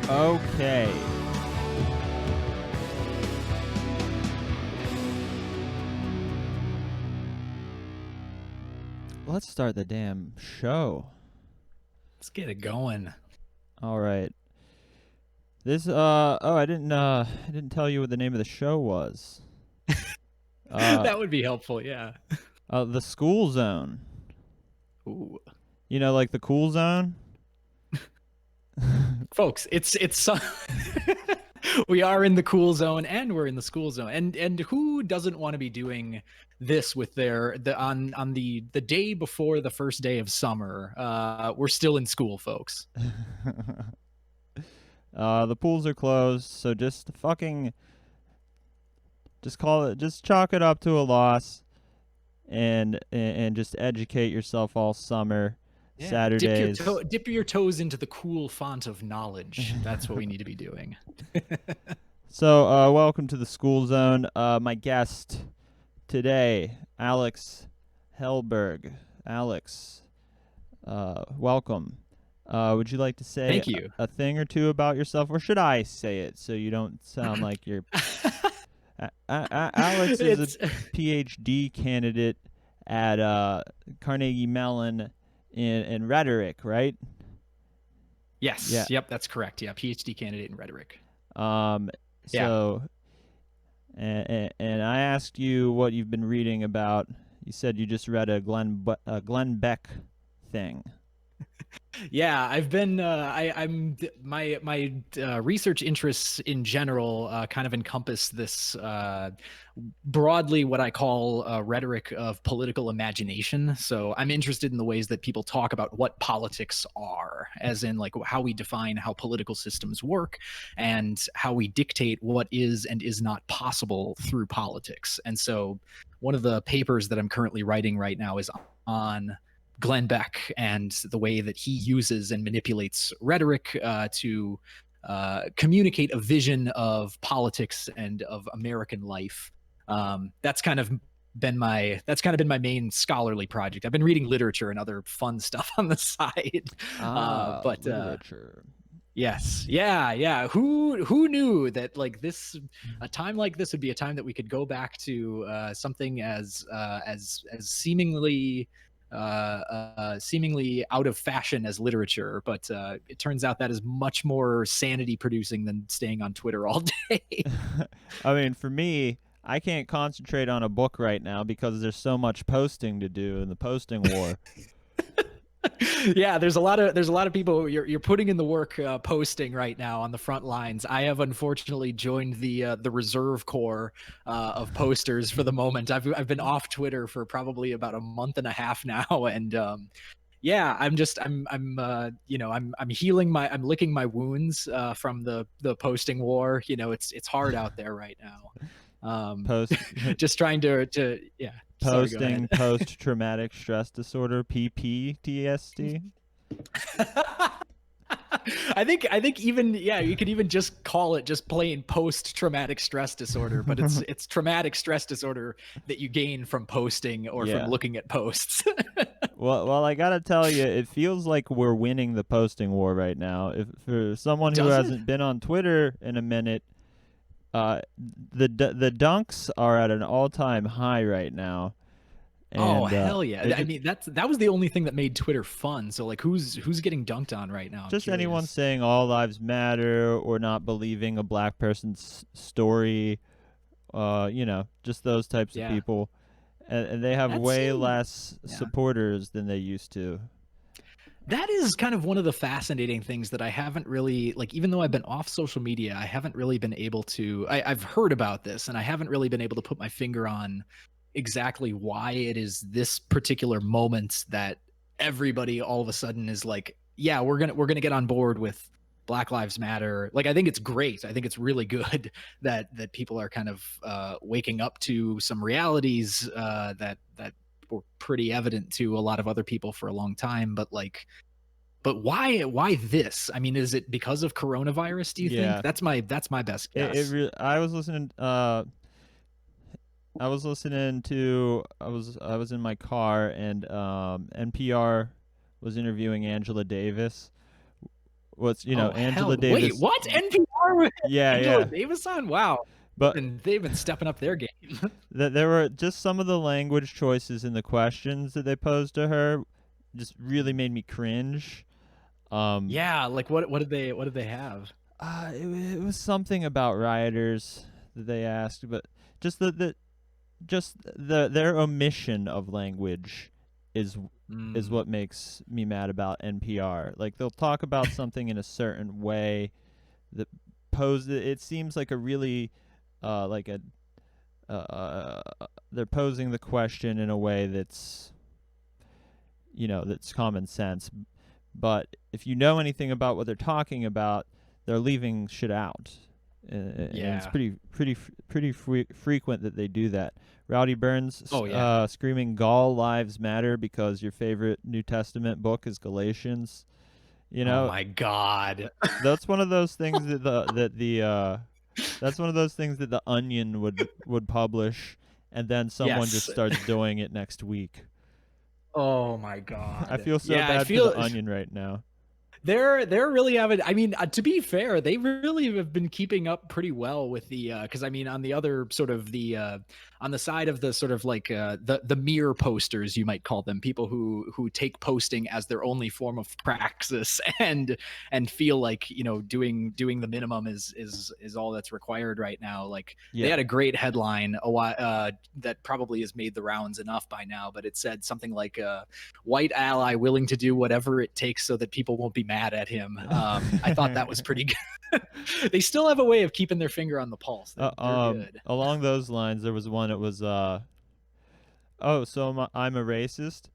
Okay. Let's start the damn show. Let's get it going. All right. This I didn't tell you what the name of the show was. That would be helpful, yeah. The School Zone. Ooh. You know, like the Cool Zone? Folks, it's we are in the cool zone and we're in the school zone. And who doesn't want to be doing this with on the day before the first day of summer? We're still in school, folks. The pools are closed, so just chalk it up to a loss and just educate yourself all summer. Yeah, Saturdays. Dip your toes into the cool font of knowledge. That's what we need to be doing. So, welcome to the School Zone. My guest today, Alex Helberg. Alex, welcome. Would you like to say Thank you. A thing or two about yourself, or should I say it so you don't sound like you're... Alex is a PhD candidate at Carnegie Mellon in rhetoric, right? Yes. Yeah. Yep, that's correct. Yeah, PhD candidate in rhetoric. So, and I asked you what you've been reading about. You said you just read a Glenn Beck thing. Yeah, I've been. My research interests in general kind of encompass this broadly what I call rhetoric of political imagination. So I'm interested in the ways that people talk about what politics are, as in like how we define how political systems work and how we dictate what is and is not possible through politics. And so one of the papers that I'm currently writing right now is on Glenn Beck and the way that he uses and manipulates rhetoric to communicate a vision of politics and of American life. That's kind of been my main scholarly project. I've been reading literature and other fun stuff on the side. But literature. Yes. Yeah. Who knew that a time like this would be a time that we could go back to something as seemingly out of fashion as literature, but it turns out that is much more sanity producing than staying on Twitter all day. I mean, for me, I can't concentrate on a book right now because there's so much posting to do in the posting war. Yeah, there's a lot of people you're putting in the work posting right now on the front lines. I have unfortunately joined the reserve corps of posters for the moment. I've been off Twitter for probably about a month and a half now, and yeah, I'm healing I'm licking my wounds from the posting war. You know, it's hard out there right now. Just trying to yeah. Posting post-traumatic stress disorder, PTSD. I think even you could even just call it just plain post-traumatic stress disorder, but it's traumatic stress disorder that you gain from posting or from looking at posts. Well, I gotta tell you, it feels like we're winning the posting war right now. If for someone who hasn't been on Twitter in a minute, the dunks are at an all-time high right now. And, hell yeah! I mean, that was the only thing that made Twitter fun. So like, who's getting dunked on right now? Just anyone saying all lives matter or not believing a black person's story. Just those types of people, and they have way less supporters than they used to. That is kind of one of the fascinating things that I haven't really, even though I've been off social media, I haven't really been able to, I've heard about this and I haven't really been able to put my finger on exactly why it is this particular moment that everybody all of a sudden is like, yeah, we're going to get on board with Black Lives Matter. Like, I think it's great. I think it's really good that people are kind of waking up to some realities that were pretty evident to a lot of other people for a long time, but why this? I mean, is it because of coronavirus, do you think? That's my best guess. I was listening to I was in my car and NPR was interviewing Angela Davis was, Angela hell, Davis. Wait, what? NPR with Angela Yeah. Davis on? Wow. But They've been stepping up their game. there were just some of the language choices in the questions that they posed to her just really made me cringe. Yeah, like what did they have? It was something about rioters that they asked, but just their omission of language is what makes me mad about NPR. Like, they'll talk about something in a certain way that it seems like a really they're posing the question in a way that's that's common sense, but if you know anything about what they're talking about, they're leaving shit out. And it's pretty frequent that they do that. Rowdy Burns screaming "Gaul lives matter" because your favorite New Testament book is Galatians. Oh my God. That's one of those things that that's one of those things that the Onion would publish, and then someone just starts doing it next week. Oh my God. I feel so bad for the Onion right now. They're really having, I mean, to be fair, they really have been keeping up pretty well with the, because I mean, on the other sort of on the side of the sort of like the mere posters, you might call them, people who take posting as their only form of praxis and feel like, doing the minimum is all that's required right now. Like they had a great headline that probably has made the rounds enough by now, but it said something like white ally willing to do whatever it takes so that people won't be mad at him. I thought that was pretty good. They still have a way of keeping their finger on the pulse. They're good. Along those lines, there was one. It was, I'm a racist.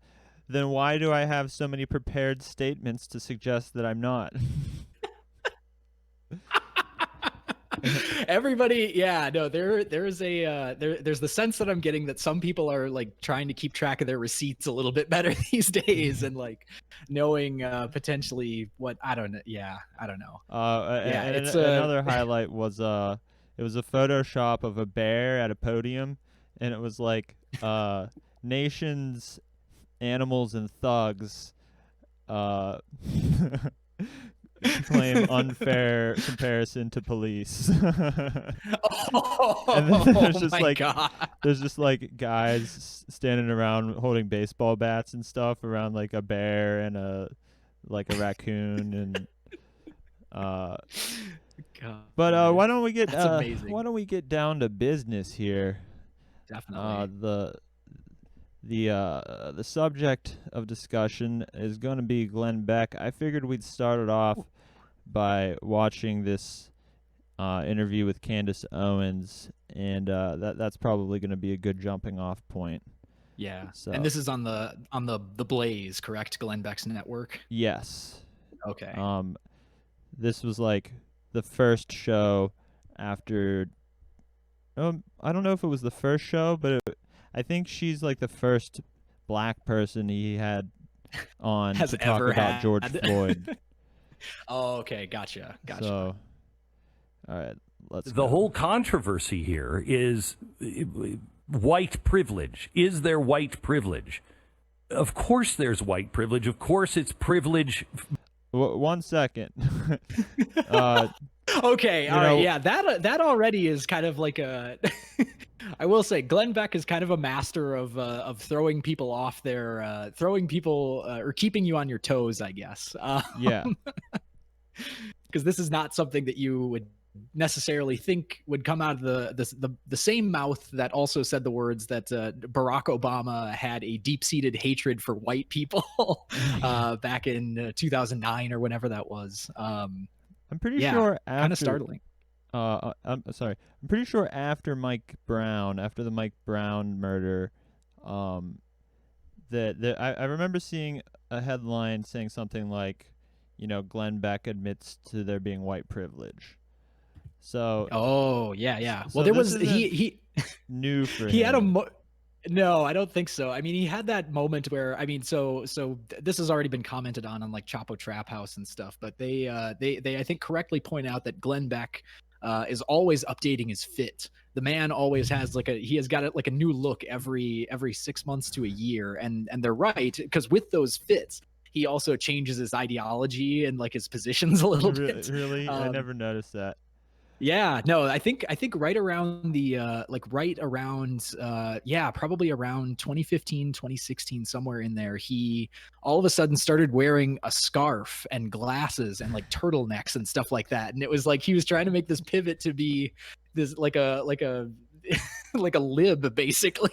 Then why do I have so many prepared statements to suggest that I'm not? Everybody, there's the sense that I'm getting that some people are like trying to keep track of their receipts a little bit better these days, and like knowing potentially what I don't know. Another highlight was it was a Photoshop of a bear at a podium, and it was like nations, animals, and thugs claim unfair comparison to police. And then there's just like guys standing around holding baseball bats and stuff around like a bear and a raccoon and but why don't we get down to business here? Definitely. The subject of discussion is going to be Glenn Beck. I figured we'd start it off by watching this interview with Candace Owens, and that's probably going to be a good jumping off point. Yeah. So. And this is on the Blaze, correct? Glenn Beck's network? Yes. Okay. This was like the first show after I don't know if it was the first show, but I think she's like the first black person he had on to talk about George Floyd. Oh, okay. Gotcha. So, all right, let's go. The whole controversy here is white privilege. Is there white privilege? Of course there's white privilege. Of course it's privilege. 1 second. Okay, all right, yeah, that already is kind of like a. I will say, Glenn Beck is kind of a master of throwing people off their, or keeping you on your toes, I guess. Yeah. Because this is not something that you would necessarily think would come out of the same mouth that also said the words that Barack Obama had a deep-seated hatred for white people back in 2009 or whenever that was. I'm pretty sure after, kind of startling. I'm sorry. I'm pretty sure after the Mike Brown murder, that I remember seeing a headline saying something like, Glenn Beck admits to there being white privilege. So. Oh yeah. So well, there was he new for he him. had No, I don't think so. I mean, he had that moment where, I mean, so this has already been commented on like Chapo Trap House and stuff, but they I think correctly point out that Glenn Beck is always updating his fit. The man always has he has got like a new look every 6 months to a year, and they're right, because with those fits, he also changes his ideology and like his positions a little bit. Really? I never noticed that. Yeah, no, I think right around the probably around 2015, 2016, somewhere in there, he all of a sudden started wearing a scarf and glasses and like turtlenecks and stuff like that. And it was like he was trying to make this pivot to be this like a like a lib, basically.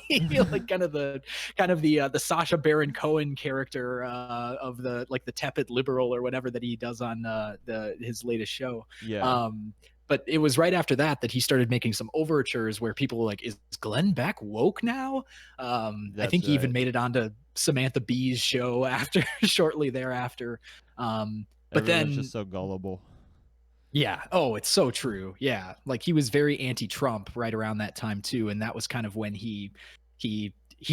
Like kind of the Sacha Baron Cohen character of the tepid liberal or whatever that he does on his latest show. Yeah. But it was right after that he started making some overtures where people were like, is Glenn Beck woke now? I think he even made it onto Samantha Bee's show shortly thereafter. But everyone's just so gullible. Yeah. Oh, it's so true. Yeah. Like he was very anti-Trump right around that time too. And that was kind of when he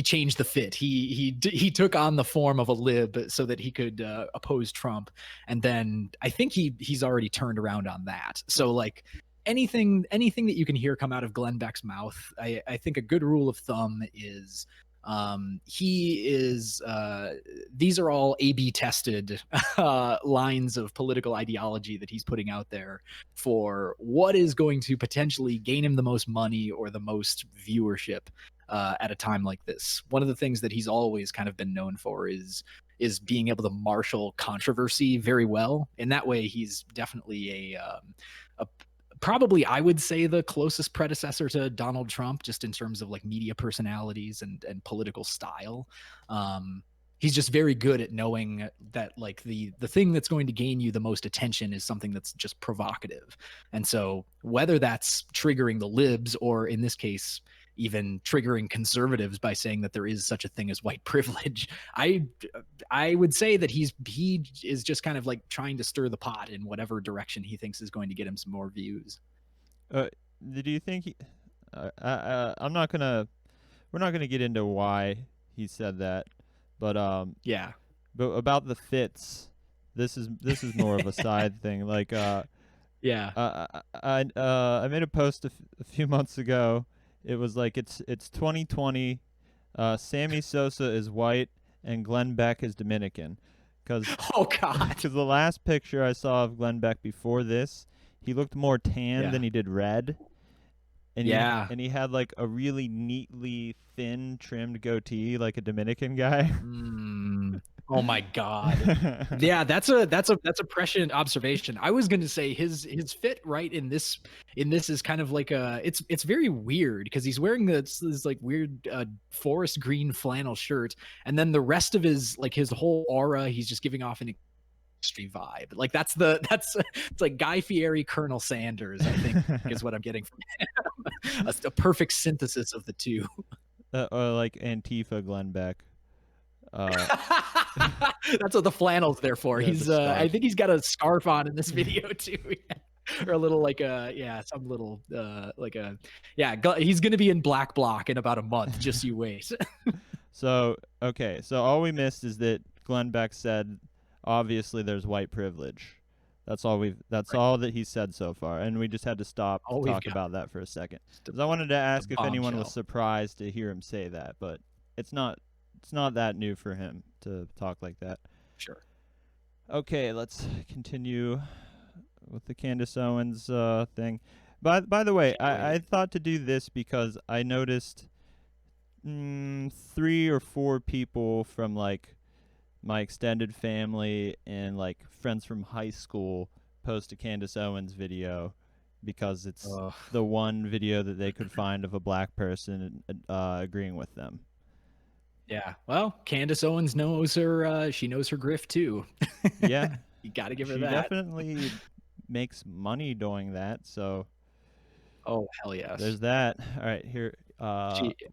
changed the fit. He took on the form of a lib so that he could oppose Trump. And then I think he's already turned around on that. So like anything that you can hear come out of Glenn Beck's mouth, I think a good rule of thumb is these are all A/B tested lines of political ideology that he's putting out there for what is going to potentially gain him the most money or the most viewership at a time like this. One of the things that he's always kind of been known for is being able to marshal controversy very well. In that way, he's definitely a probably, I would say, the closest predecessor to Donald Trump, just in terms of like media personalities and political style. He's just very good at knowing that like the thing that's going to gain you the most attention is something that's just provocative. And so whether that's triggering the libs or in this case, even triggering conservatives by saying that there is such a thing as white privilege, I would say that he is just kind of like trying to stir the pot in whatever direction he thinks is going to get him some more views. Do you think we're not gonna get into why he said that, but yeah. But about the fits, this is more of a side thing. Like yeah. I made a post a few months ago. It was like it's 2020. Sammy Sosa is white and Glenn Beck is Dominican. Oh God! Because the last picture I saw of Glenn Beck before this, he looked more tan than he did red. And he had like a really neatly thin trimmed goatee, like a Dominican guy. Oh my God. Yeah, that's a prescient observation. I was going to say his fit right in this is kind of like it's very weird because he's wearing this like weird forest green flannel shirt, and then the rest of his whole aura, he's just giving off an extreme vibe. Like it's like Guy Fieri, Colonel Sanders, I think is what I'm getting from him. A perfect synthesis of the two. Or like Antifa Glenn Beck. That's what the flannel's there for. Yeah, he's I think he's got a scarf on in this video too. Or a little he's gonna be in black bloc in about a month. Just you wait. So all we missed is that Glenn Beck said obviously there's white privilege. That's all that he said so far, and we just had to stop to talk about that for a second. Because I wanted to ask if anyone was surprised to hear him say that, but it's not that new for him to talk like that. Sure. Okay, let's continue with the Candace Owens thing. By the way, I thought to do this because I noticed 3 or 4 people from like my extended family and like friends from high school post a Candace Owens video because it's the one video that they could find of a black person agreeing with them. Yeah, well, Candace Owens knows her. She knows her grift too. Yeah, you got to give her she that. Definitely makes money doing that. So, oh hell yes. There's that. All right, here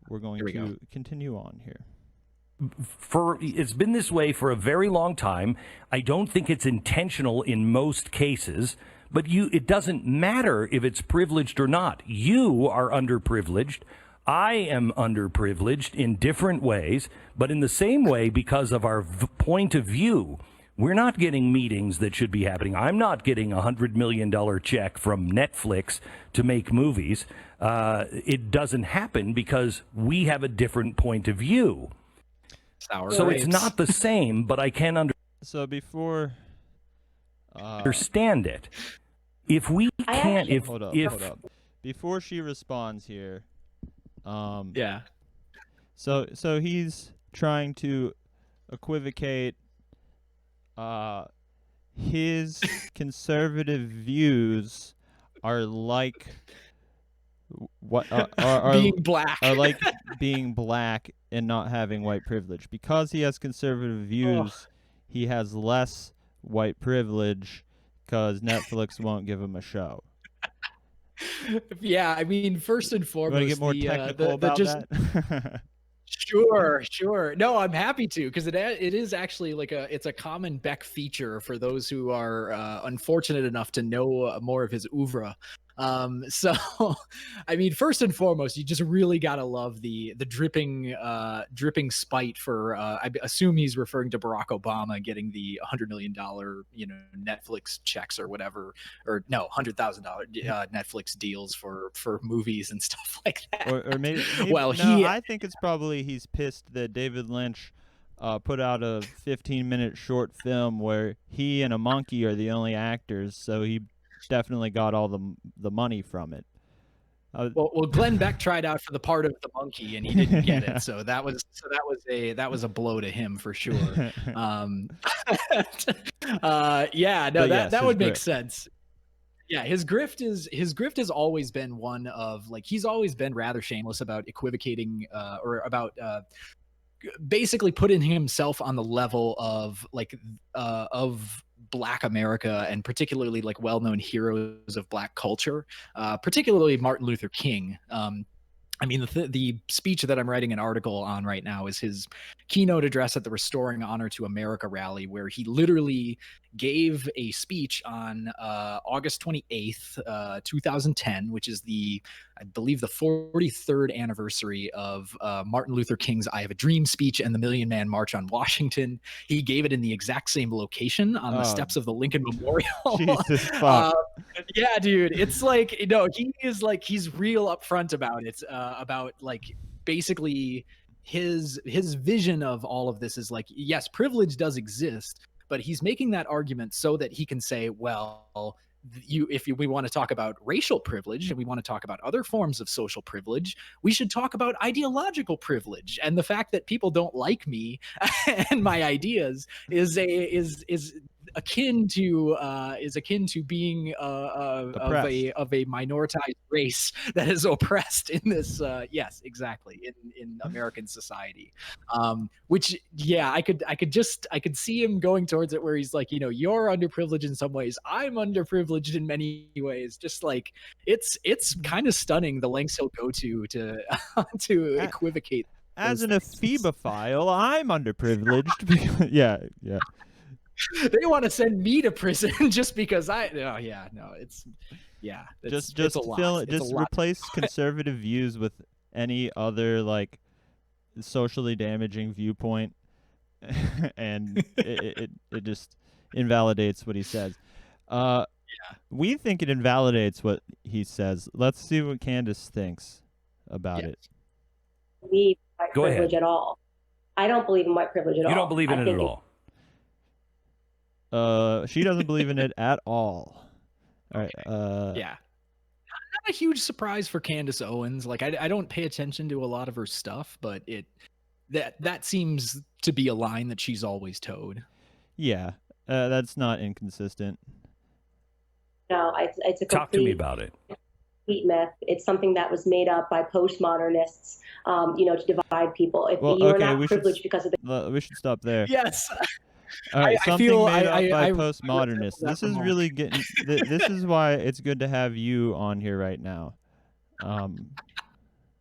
we're going to continue on here. It's been this way for a very long time. I don't think it's intentional in most cases, but it doesn't matter if it's privileged or not. You are underprivileged. I am underprivileged in different ways, but in the same way, because of our point of view, we're not getting meetings that should be happening. I'm not getting a $100 million check from Netflix to make movies. It doesn't happen because we have a different point of view. So it's not the same, but I can understand. So before understand it. If we can't, hold up. Before she responds here, Yeah. So he's trying to equivocate his conservative views are like what are being black. Are like being black and not having white privilege. Because he has conservative views, he has less white privilege because Netflix won't give him a show. Yeah, I mean, first and foremost, you want to get more technical about that? Sure. No, I'm happy to, because it is actually like it's a common Beck feature for those who are unfortunate enough to know more of his oeuvre. So I mean, first and foremost, you just really gotta love the dripping spite for I assume he's referring to Barack Obama getting the $100 million Netflix checks or whatever, or no, $100,000 Netflix deals for movies and stuff like that. Or maybe well, I think it's probably he's pissed that David Lynch put out a 15-minute short film where he and a monkey are the only actors, so he definitely got all the money from it. Well, Glenn Beck tried out for the part of the monkey and he didn't get it, so that was a blow to him for sure. That would make sense. Yeah, his grift has always been one of, like, he's always been rather shameless about equivocating or about basically putting himself on the level of of Black America, and particularly like well-known heroes of Black culture, particularly Martin Luther King. I mean, the speech that I'm writing an article on right now is his keynote address at the Restoring Honor to America rally, where he literally gave a speech on August 28th, 2010, which is I believe the 43rd anniversary of Martin Luther King's I Have a Dream speech and the Million Man March on Washington. He gave it in the exact same location on the steps of the Lincoln Memorial. Jesus fuck. Yeah, dude, it's like, he's real upfront about it, about like basically his vision of all of this is like, yes, privilege does exist, but he's making that argument so that he can say, well, we want to talk about racial privilege and we want to talk about other forms of social privilege, we should talk about ideological privilege. And the fact that people don't like me and my ideas is akin to being of a minoritized race that is oppressed in this yes, exactly, in American society. Which, yeah, I could see him going towards it where he's like, you're underprivileged in some ways, I'm underprivileged in many ways. Just like, it's kind of stunning the lengths he'll go to equivocate. As an ephebophile, I'm underprivileged because, yeah. They want to send me to prison just because it's a lot. Just replace conservative views with any other like socially damaging viewpoint, and it just invalidates what he says. We think it invalidates what he says. Let's see what Candace thinks about it. Believe white privilege at all. I don't believe in white privilege at all. You don't believe in it at all. She doesn't believe in it at all. All right. Yeah. Not a huge surprise for Candace Owens. Like, I don't pay attention to a lot of her stuff, but that seems to be a line that she's always towed. Yeah. That's not inconsistent. No, it's a Talk to me about it. Complete myth. It's something that was made up by postmodernists, to divide people. If you're not privileged because of we should stop there. Yes. All right, something made up by postmodernists. This is really getting. This is why it's good to have you on here right now.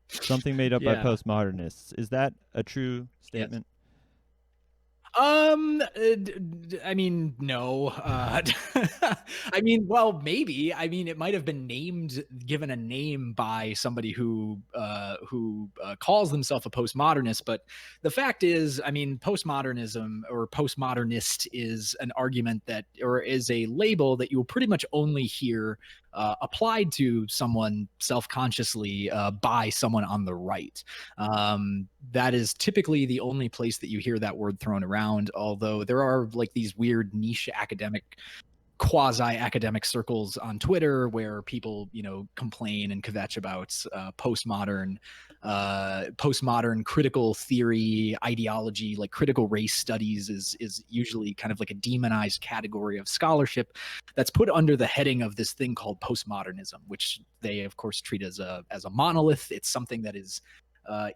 Something made up by postmodernists. Is that a true statement? I mean, no. I mean, well, maybe. I mean, it might have been given a name by somebody who calls themselves a postmodernist. But the fact is, I mean, postmodernism or postmodernist is an argument or is a label that you will pretty much only hear applied to someone self-consciously by someone on the right. That is typically the only place that you hear that word thrown around, although there are like these weird niche academic quasi-academic circles on Twitter where people, complain and kvetch about postmodern critical theory ideology. Like critical race studies is usually kind of like a demonized category of scholarship that's put under the heading of this thing called postmodernism, which they of course treat as a monolith. It's something that is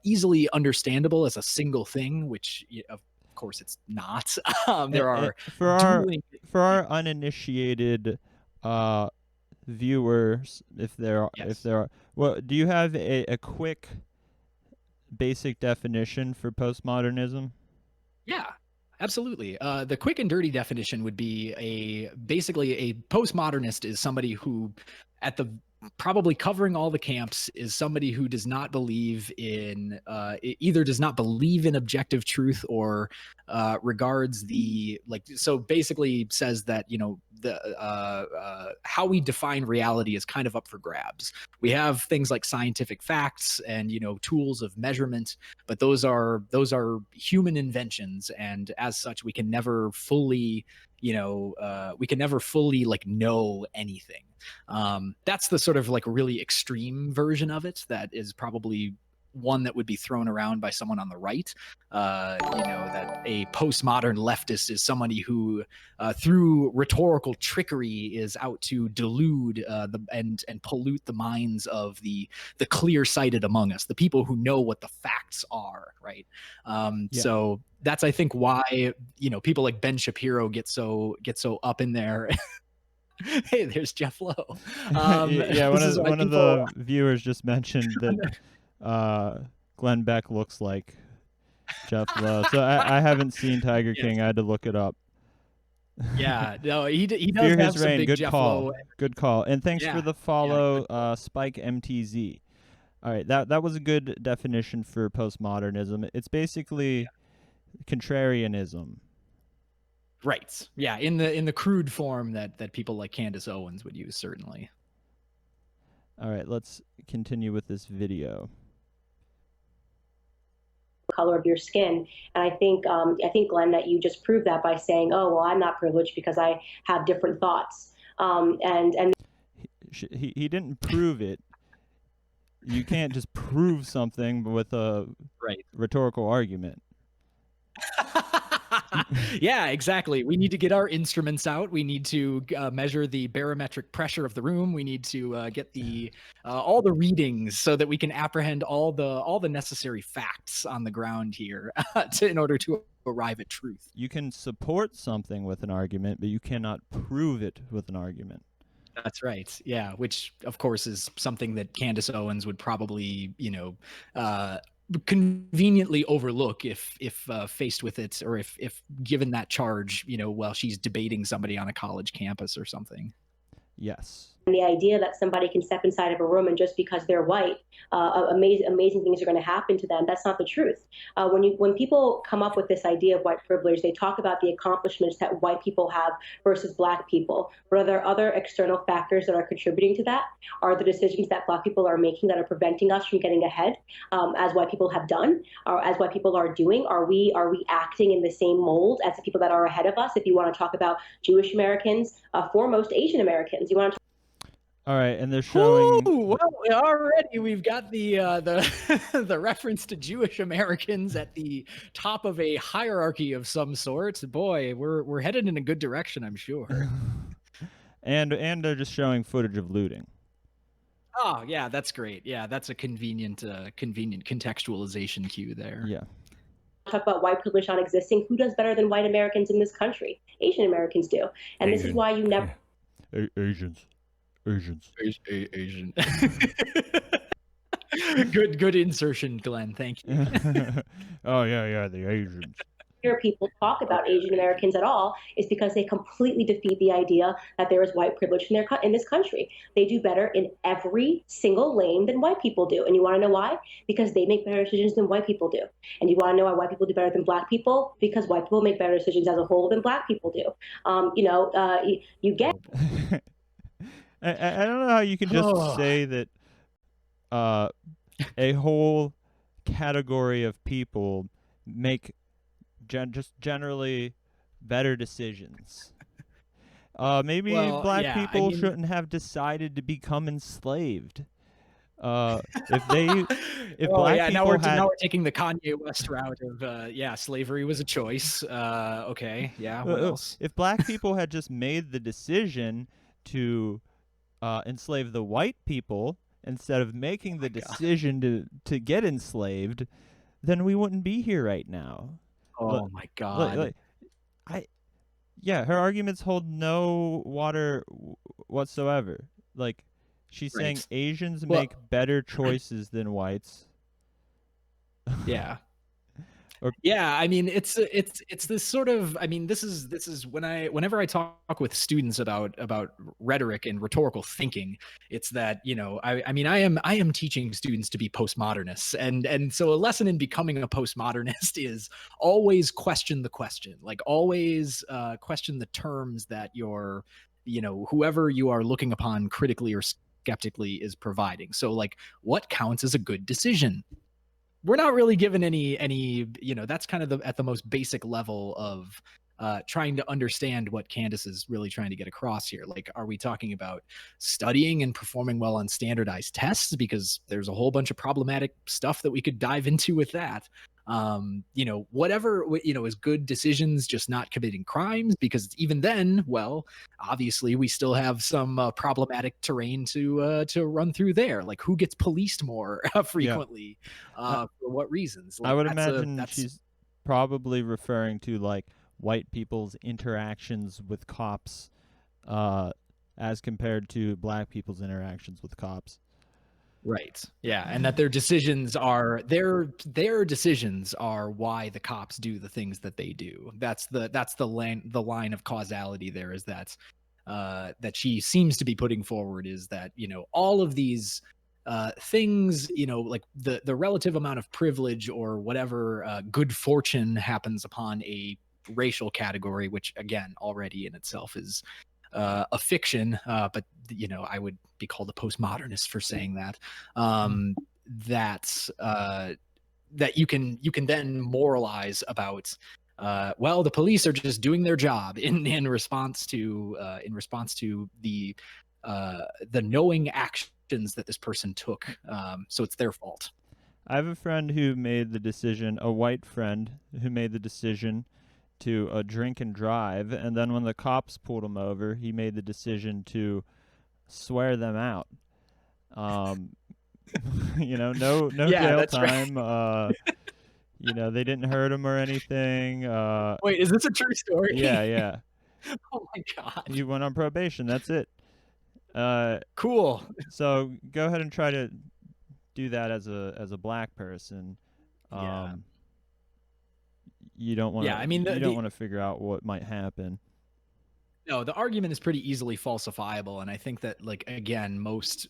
easily understandable as a single thing, which of course it's not. There are for our uninitiated viewers, if there are, well, do you have a quick basic definition for postmodernism? Yeah, absolutely. The quick and dirty definition would be basically a postmodernist is somebody who, probably covering all the camps, is somebody who does not believe in either does not believe in objective truth or regards so basically says that how we define reality is kind of up for grabs. We have things like scientific facts and tools of measurement, but those are human inventions, and as such we can never fully know anything. That's the sort of like really extreme version of it that is probably one that would be thrown around by someone on the right. That a postmodern leftist is somebody who through rhetorical trickery is out to delude and pollute the minds of the clear-sighted among us, the people who know what the facts are, right? So that's, I think, why people like Ben Shapiro get so up in there. Hey, there's Jeff Lowe. One of the viewers just mentioned that Glenn Beck looks like Jeff Lowe. So I haven't seen Tiger King. I had to look it up. Yeah, no, he does Fear have his some reign. big Good Jeff call. Lowe. Good call. And thanks for the follow, Spike MTZ. All right, that was a good definition for postmodernism. It's basically contrarianism. Right. Yeah, in the crude form that people like Candace Owens would use, certainly. All right, let's continue with this video. Color of your skin. And I think Glenn, that you just proved that by saying, oh, well, I'm not privileged because I have different thoughts. And he didn't prove it. You can't just prove something with a rhetorical argument. Yeah, exactly. We need to get our instruments out. We need to measure the barometric pressure of the room. We need to get all the readings so that we can apprehend all the necessary facts on the ground here in order to arrive at truth. You can support something with an argument, but you cannot prove it with an argument. That's right. Yeah, which of course is something that Candace Owens would probably, conveniently overlook if faced with it, or if given that charge, while she's debating somebody on a college campus or something. Yes. And the idea that somebody can step inside of a room and just because they're white, amazing things are going to happen to them. That's not the truth. When people come up with this idea of white privilege, they talk about the accomplishments that white people have versus black people. But are there other external factors that are contributing to that? Are the decisions that black people are making that are preventing us from getting ahead, as white people have done, or as white people are doing? Are we acting in the same mold as the people that are ahead of us? If you want to talk about Jewish Americans, foremost Asian Americans, you want to. All right, and they're showing. Ooh, well, already we've got the reference to Jewish Americans at the top of a hierarchy of some sort. Boy, we're headed in a good direction, I'm sure. and they're just showing footage of looting. Oh yeah, that's great. Yeah, that's a convenient contextualization cue there. Yeah. Talk about white privilege not existing. Who does better than white Americans in this country? Asian Americans do, and this is why you never. Asians. Asian. Good insertion, Glenn. Thank you. Oh yeah, the Asians. Hear people talk about Asian Americans at all is because they completely defeat the idea that there is white privilege in this country. They do better in every single lane than white people do. And you want to know why? Because they make better decisions than white people do. And you want to know why white people do better than black people? Because white people make better decisions as a whole than black people do. You get. I don't know how you can just say that a whole category of people make just generally better decisions. Maybe Well, black yeah, I people mean, shouldn't have decided to become enslaved. If oh black yeah, now people had we're taking the Kanye West route of yeah, slavery was a choice. Okay, yeah, what else? if black people had just made the decision to enslave the white people instead of making the decision to get enslaved, then we wouldn't be here right now. Oh my God. I yeah, her arguments hold no water whatsoever. Like, she's saying Right. Asians Well, make better choices than whites. yeah. Or Yeah, I mean, it's this sort of, I mean, this is whenever I talk with students about rhetoric and rhetorical thinking, it's that, you know, I mean, I am teaching students to be postmodernists, and so a lesson in becoming a postmodernist is always question the question, like always question the terms that you're, you know, whoever you are looking upon critically or skeptically is providing. So like, what counts as a good decision? We're not really given any, you know, that's kind of the at the most basic level of trying to understand what Candace is really trying to get across here. Like, are we talking about studying and performing well on standardized tests? Because there's a whole bunch of problematic stuff that we could dive into with that. You know, whatever, you know, is good decisions, just not committing crimes, because even then, well, obviously we still have some problematic terrain to run through there. Like, who gets policed more yeah, frequently, I, for what reasons? I Like, would that's imagine that's she's probably referring to like white people's interactions with cops, uh, as compared to black people's interactions with cops. right. Yeah, and that their decisions are their decisions are why the cops do the things that they do. That's the line of causality there, is that that she seems to be putting forward, is that, you know, all of these things, you know, like the relative amount of privilege or whatever good fortune happens upon a racial category, which again already in itself is a fiction, but you know, I would be called a postmodernist for saying that. That's that you can then moralize about. Well, the police are just doing their job in response to the knowing actions that this person took. So it's their fault. I have a friend who made the decision, a white friend who made the decision to drink and drive, and then when the cops pulled him over, he made the decision to swear them out. Um, no Yeah, jail that's right. time. They didn't hurt him or anything. Wait, is this a true story? Yeah. Oh my God. He went on probation. That's it. Cool. So go ahead and try to do that as a black person. Yeah. You don't want. Yeah, I mean, you don't want to figure out what might happen. No, the argument is pretty easily falsifiable, and I think that, like, again, most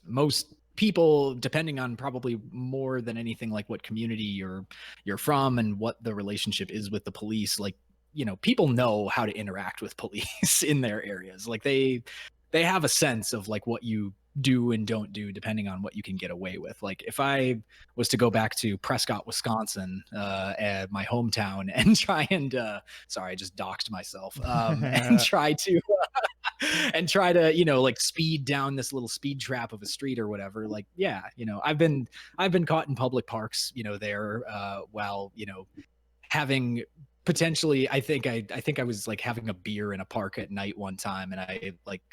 people, depending on probably more than anything, like what community you're from and what the relationship is with the police, like, you know, people know how to interact with police in their areas. Like, they have a sense of like what you do and don't do depending on what you can get away with. Like, if I was to go back to Prescott, Wisconsin, at my hometown, and try and sorry, I just doxed myself, and try to you know, like, speed down this little speed trap of a street or whatever, like, yeah, you know, I've been caught in public parks, you know, there while, you know, having potentially, I think I was like having a beer in a park at night one time, and I, like,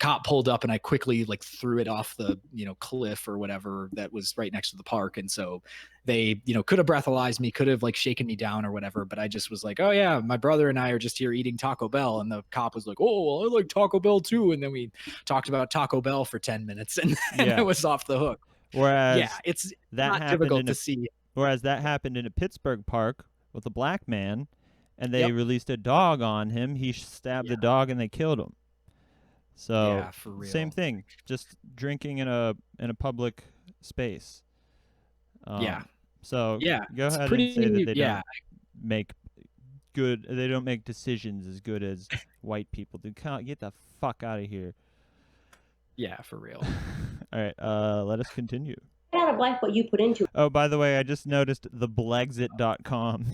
cop pulled up and I quickly like threw it off the, you know, cliff or whatever that was right next to the park. And so they, you know, could have breathalyzed me, could have like shaken me down or whatever, but I just was like, oh yeah, my brother and I are just here eating Taco Bell. And the cop was like, oh, well, I like Taco Bell too. And then we talked about Taco Bell for 10 minutes, and I was off the hook. Whereas Yeah, it's that not difficult to see. Whereas that happened in a Pittsburgh park with a black man, and they released a dog on him. He stabbed the dog, and they killed him. So yeah, for real. Same thing, just drinking in a public space. So yeah, go ahead and say that they don't make they don't make decisions as good as white people do. Get the fuck out of here. Yeah, for real. All right, let us continue. Out of life what you put into it. Oh, by the way, I just noticed the Blexit.com.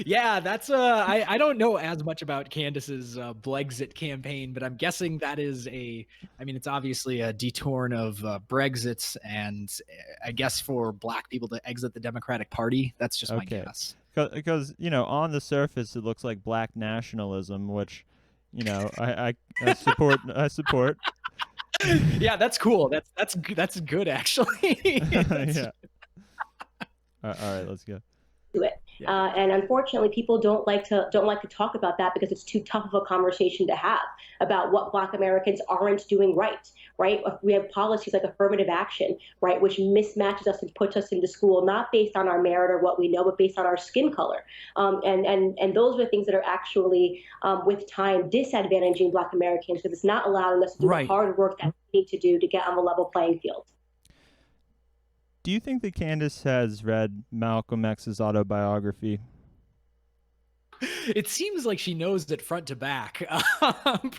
Yeah, that's I don't know as much about Candace's Blexit campaign, but I'm guessing that is I mean, it's obviously a detour of Brexit, and I guess for Black people to exit the Democratic Party. That's just my guess. Because on the surface it looks like black nationalism, which I support. I support. Yeah, that's cool. That's good actually. Yeah. All right, let's go. It. Yeah. And unfortunately, people don't like to talk about that because it's too tough of a conversation to have about what Black Americans aren't doing right. Right? We have policies like affirmative action, right, which mismatches us and puts us into school not based on our merit or what we know, but based on our skin color. And those are things that are actually, with time, disadvantaging Black Americans because it's not allowing us to do the hard work that we need to do to get on the level playing field. Do you think that Candace has read Malcolm X's autobiography? It seems like she knows it front to back,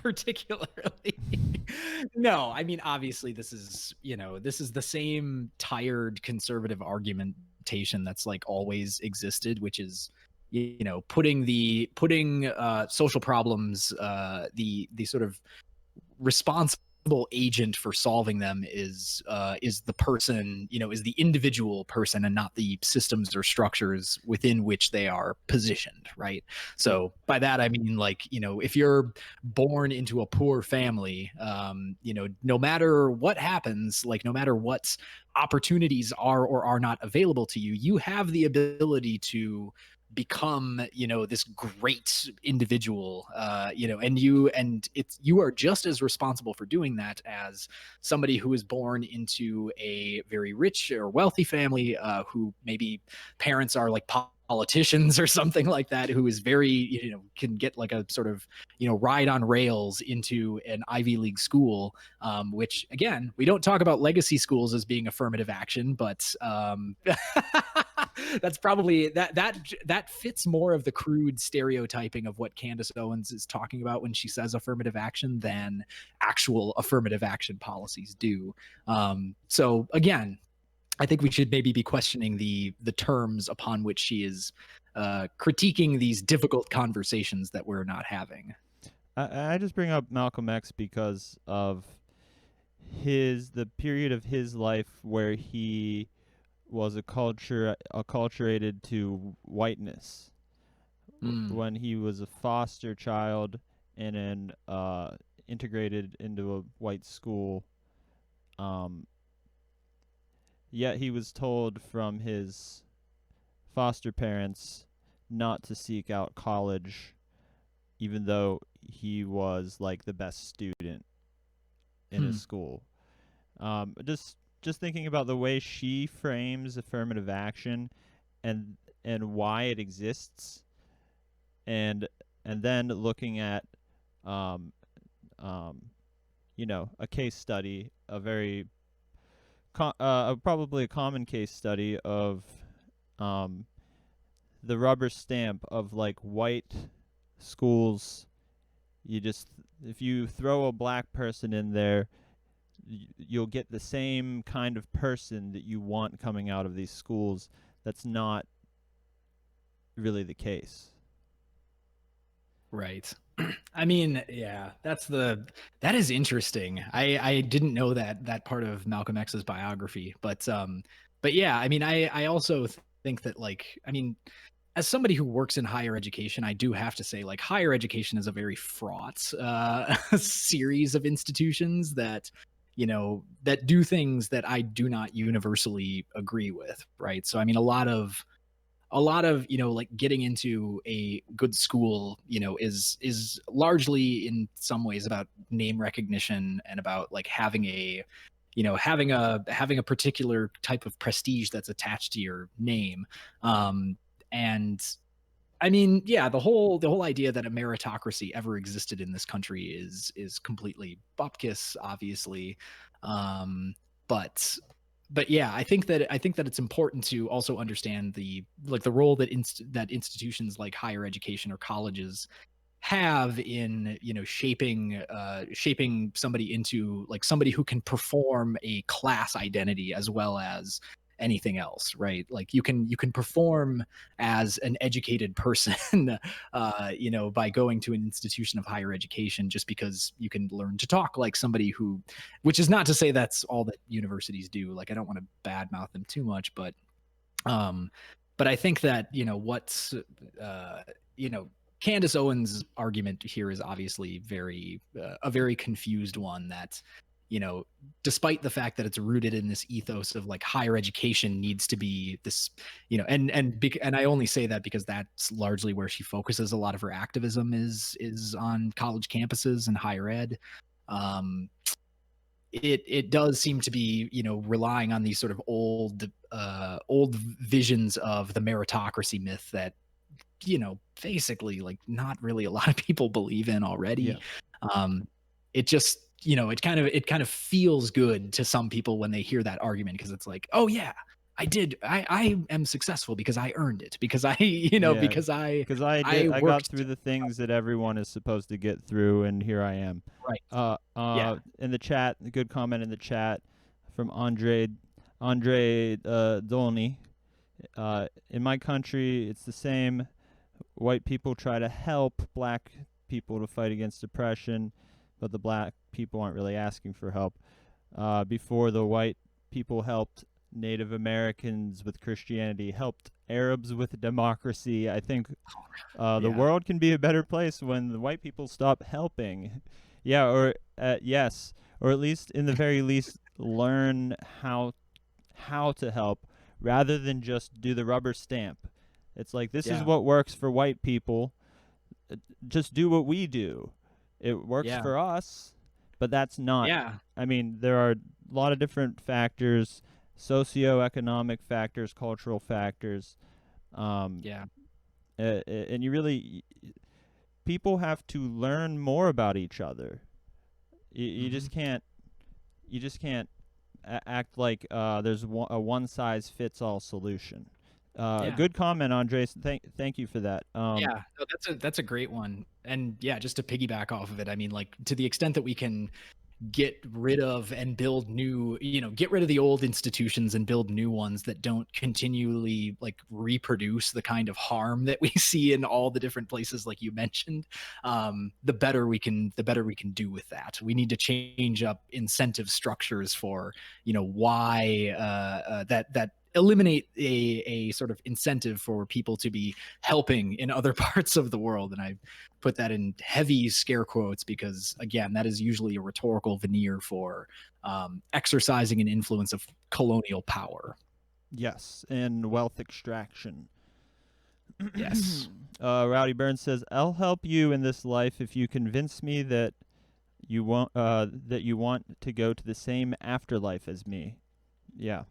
particularly. No, I mean, obviously this is the same tired conservative argumentation that's like always existed, which is, putting social problems, the sort of responsible agent for solving them is the person, is the individual person and not the systems or structures within which they are positioned, right? So by that I mean, like, if you're born into a poor family, no matter what happens, like no matter what opportunities are or are not available to you, you have the ability to become this great individual, and you are just as responsible for doing that as somebody who is born into a very rich or wealthy family, who maybe parents are like politicians or something like that, who is very, can get like a sort of, ride on rails into an Ivy League school, which again, we don't talk about legacy schools as being affirmative action, but that's probably that fits more of the crude stereotyping of what Candace Owens is talking about when she says affirmative action than actual affirmative action policies do. So again, I think we should maybe be questioning the terms upon which she is critiquing these difficult conversations that we're not having. I just bring up Malcolm X because of the period of his life where he was acculturated to whiteness, when he was a foster child and then integrated into a white school. Yet he was told from his foster parents not to seek out college, even though he was like the best student in his school. Just thinking about the way she frames affirmative action and why it exists, and then looking at a case study, a very probably a common case study of the rubber stamp of like white schools. If you throw a black person in there, you'll get the same kind of person that you want coming out of these schools. That's not really the case. Right. I mean, yeah, that is interesting. I didn't know that part of Malcolm X's biography, but yeah, I mean, I also think that, like, I mean, as somebody who works in higher education, I do have to say, like, higher education is a very fraught series of institutions that, that do things that I do not universally agree with, right? So, I mean, a lot of like getting into a good school, is largely in some ways about name recognition and about like having a particular type of prestige that's attached to your name. And I mean, yeah, the whole idea that a meritocracy ever existed in this country is completely bupkis, obviously. But yeah, I think that it's important to also understand the role that institutions like higher education or colleges have in shaping somebody into like somebody who can perform a class identity as well as anything else, right? Like you can perform as an educated person by going to an institution of higher education, just because you can learn to talk like somebody who, which is not to say that's all that universities do. Like I don't want to badmouth them too much, but I think that Candace Owens' argument here is obviously a very confused one, that despite the fact that it's rooted in this ethos of like higher education needs to be this, and I only say that because that's largely where she focuses a lot of her activism is on college campuses and higher ed. It does seem to be relying on these sort of old visions of the meritocracy myth that basically like not really a lot of people believe in already. Yeah. It just it kind of feels good to some people when they hear that argument, because it's like, oh yeah, I am successful because I earned it, because I because I got through the things that everyone is supposed to get through, and here I am. Right. In the chat, a good comment in the chat from Andre Dolny. In my country, it's the same. White people try to help black people to fight against oppression, but the black people aren't really asking for help. Before the white people helped Native Americans with Christianity, helped Arabs with democracy. I think the world can be a better place when the white people stop helping. Yeah, or yes, or at least in the very least learn how to help rather than just do the rubber stamp. It's like, this is what works for white people. Just do what we do. It works for us, but that's not. Yeah. I mean, there are a lot of different factors, socioeconomic factors, cultural factors. And people have to learn more about each other. You just can't act like there's a one-size-fits-all solution. Good comment, Andres. Thank you for that. That's a great one. And yeah, just to piggyback off of it, I mean, like, to the extent that we can get rid of and build new, get rid of the old institutions and build new ones that don't continually like reproduce the kind of harm that we see in all the different places like you mentioned, the better we can do with that. We need to change up incentive structures for why that eliminate a sort of incentive for people to be helping in other parts of the world. And I put that in heavy scare quotes because, again, that is usually a rhetorical veneer for exercising an influence of colonial power. Yes, and wealth extraction. Yes. Rowdy Burns says, I'll help you in this life if you convince me that you want to go to the same afterlife as me. Yeah.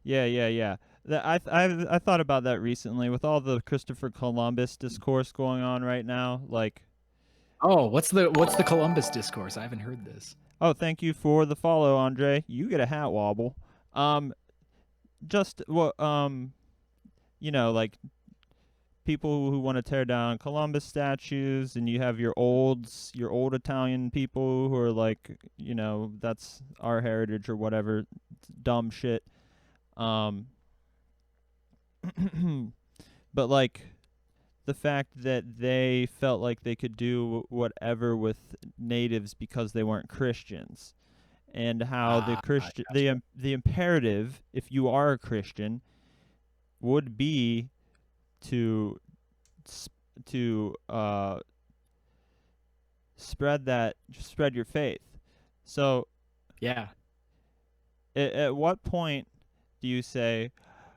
Yeah. I thought about that recently with all the Christopher Columbus discourse going on right now. Like, oh, what's the Columbus discourse? I haven't heard this. Oh, thank you for the follow, Andre. You get a hat wobble. Like people who want to tear down Columbus statues, and you have your old Italian people who are like, that's our heritage or whatever, dumb shit. But like the fact that they felt like they could do whatever with natives because they weren't Christians, and how the imperative, if you are a Christian, would be to spread your faith. So yeah, at what point do you say,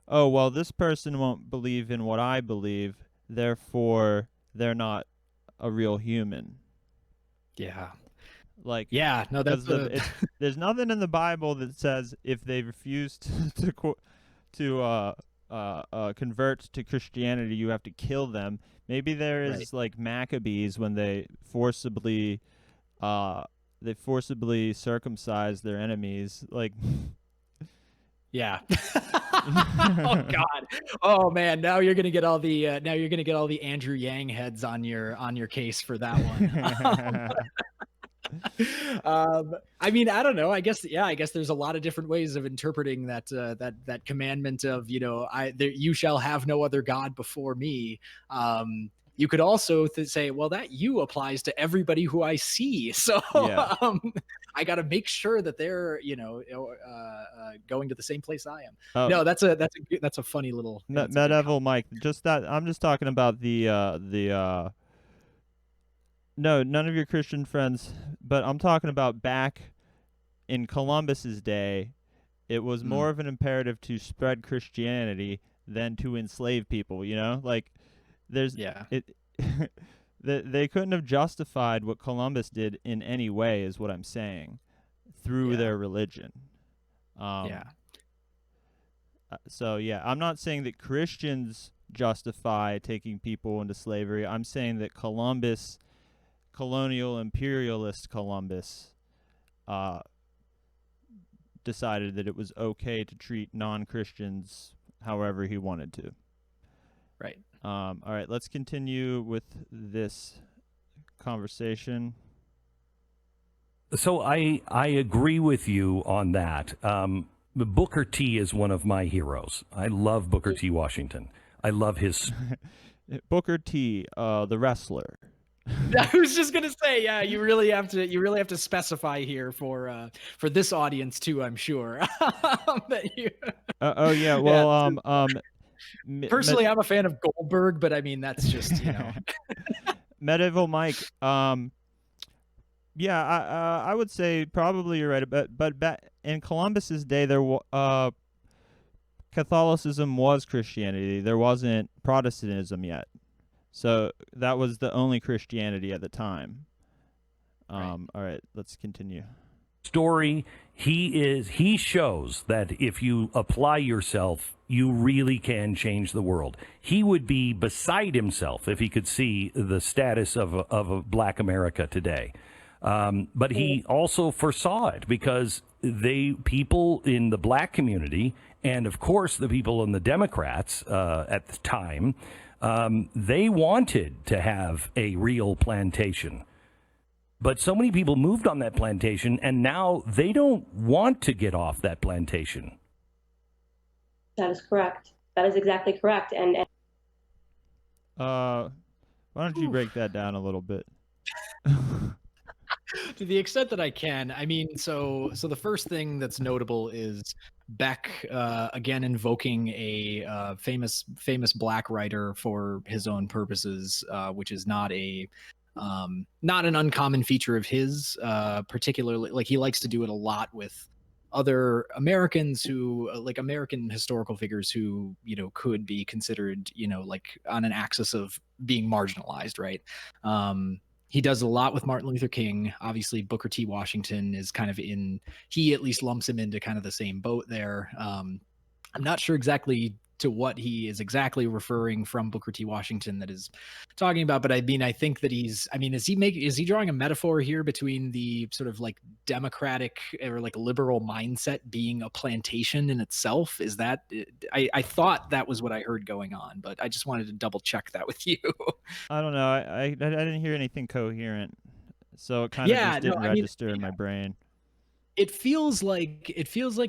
oh, well, this person won't believe in what I believe, therefore they're not a real human? Yeah. Like, yeah, no, that's there's nothing in the Bible that says if they refuse to convert to Christianity, you have to kill them. Maybe there is like Maccabees when they forcibly circumcise their enemies. Like, Yeah. Oh God. Oh man. Now you're gonna get all the Andrew Yang heads on your case for that one. I mean, I don't know. I guess there's a lot of different ways of interpreting that commandment of, you shall have no other God before me. You could also say, well, that you applies to everybody who I see. So Yeah. I got to make sure that they're, going to the same place I am. Oh, No, that's a funny little medieval Mike. I'm just talking about no, none of your Christian friends, but I'm talking about back in Columbus's day. It was more of an imperative to spread Christianity than to enslave people. Like there's it. They couldn't have justified what Columbus did in any way, is what I'm saying, through their religion. So yeah, I'm not saying that Christians justify taking people into slavery. I'm saying that Columbus, colonial imperialist Columbus, decided that it was okay to treat non-Christians however he wanted to. Right. All right, let's continue with this conversation. So I agree with you on that. Booker T is one of my heroes. I love Booker T. Washington. I love his Booker T, the wrestler. I was just gonna say, yeah, you really have to specify here for this audience too. I'm sure. Oh yeah, well, personally, I'm a fan of Goldberg, but I mean that's just medieval Mike. Yeah, I would say probably you're right, but back in Columbus's day, Catholicism was Christianity. There wasn't Protestantism yet. So that was the only Christianity at the time. All right, let's continue. Story, he shows that if you apply yourself, you really can change the world. He would be beside himself if he could see the status of a black America today. But he also foresaw it because people in the black community, and of course the people in the Democrats at the time, they wanted to have a real plantation. But so many people moved on that plantation, and now they don't want to get off that plantation. That is correct. That is exactly correct. And why don't you break that down a little bit? To the extent that I can, I mean, so the first thing that's notable is Beck again invoking a famous black writer for his own purposes, which is not an uncommon feature of his. Particularly, like he likes to do it a lot with other Americans who, like American historical figures who, could be considered, like on an axis of being marginalized, right? He does a lot with Martin Luther King. Obviously, Booker T. Washington is kind of he at least lumps him into kind of the same boat there. I'm not sure exactly to what he is exactly referring from Booker T. Washington that is talking about, but I mean, I think that is he drawing a metaphor here between the sort of like democratic or like liberal mindset being a plantation in itself? Is that, I thought that was what I heard going on, but I just wanted to double check that with you. I don't know. I didn't hear anything coherent, so it kind of just didn't register in my brain. It feels like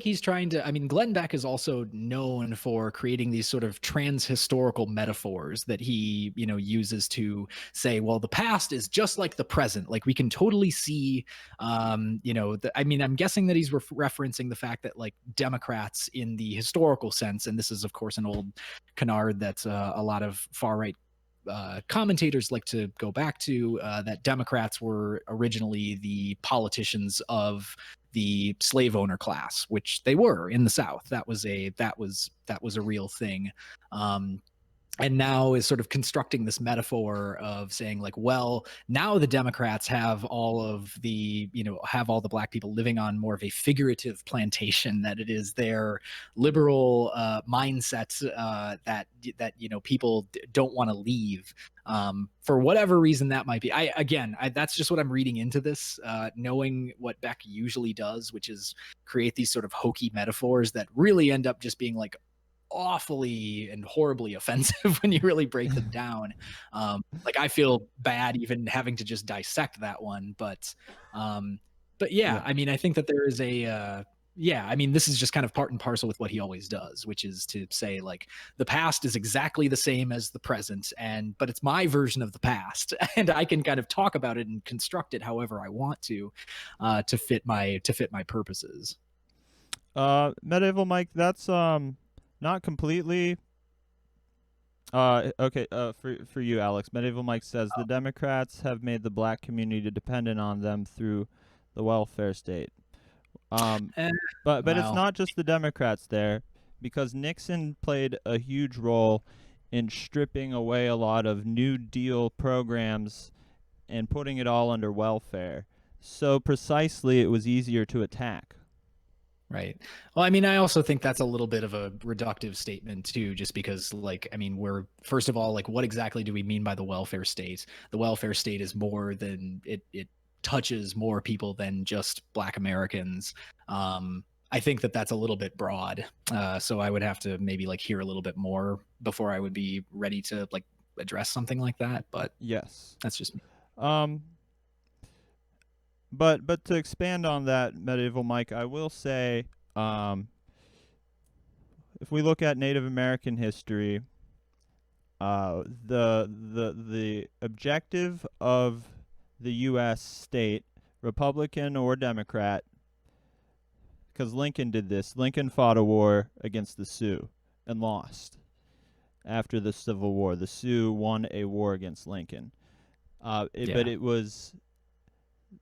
he's trying to, I mean, Glenn Beck is also known for creating these sort of trans-historical metaphors that he, uses to say, well, the past is just like the present. Like we can totally see, I'm guessing that he's referencing the fact that like Democrats in the historical sense, and this is of course an old canard that a lot of far-right commentators like to go back to, that Democrats were originally the politicians of the slave owner class, which they were in the South. That was a real thing. and now is sort of constructing this metaphor of saying like, well, now the Democrats have all of the, have all the black people living on more of a figurative plantation, that it is their liberal mindset that people don't want to leave for whatever reason that might be. That's just what I'm reading into this, knowing what Beck usually does, which is create these sort of hokey metaphors that really end up just being like awfully and horribly offensive when you really break them down. Like I feel bad even having to just dissect that one, but yeah, I mean, I think that there is this is just kind of part and parcel with what he always does, which is to say like the past is exactly the same as the present, but it's my version of the past, and I can kind of talk about it and construct it however I want to fit my purposes. Medieval Mike, that's not completely. Okay. For you, Alex, Medieval Mike says the Democrats have made the black community dependent on them through the welfare state. But wow. It's not just the Democrats there, because Nixon played a huge role in stripping away a lot of New Deal programs and putting it all under welfare. So precisely, it was easier to attack. Right. Well, I mean, I also think that's a little bit of a reductive statement too, just because like, I mean, we're first of all, like, what exactly do we mean by the welfare state? The welfare state is more than it touches more people than just black Americans. I think that that's a little bit broad. So I would have to maybe like hear a little bit more before I would be ready to like address something like that. But yes, that's just me. But to expand on that, Medieval Mike, I will say, if we look at Native American history, the objective of the U.S. state, Republican or Democrat, because Lincoln did this. Lincoln fought a war against the Sioux and lost. After the Civil War, the Sioux won a war against Lincoln. But it was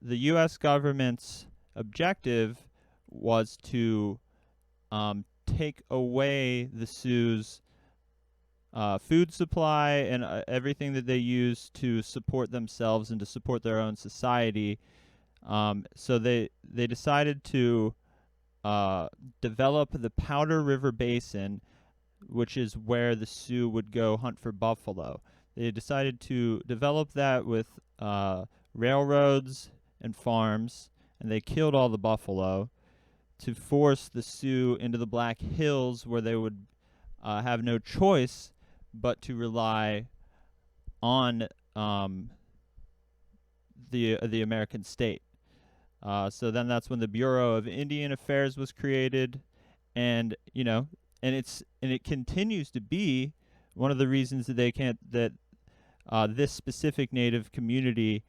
the U.S. government's objective was to take away the Sioux's food supply and everything that they use to support themselves and to support their own society. So they decided to develop the Powder River Basin, which is where the Sioux would go hunt for buffalo. They decided to develop that with railroads and farms, and they killed all the buffalo to force the Sioux into the Black Hills, where they would have no choice but to rely on the American state. So then that's when the Bureau of Indian Affairs was created, and it continues to be one of the reasons that this specific Native community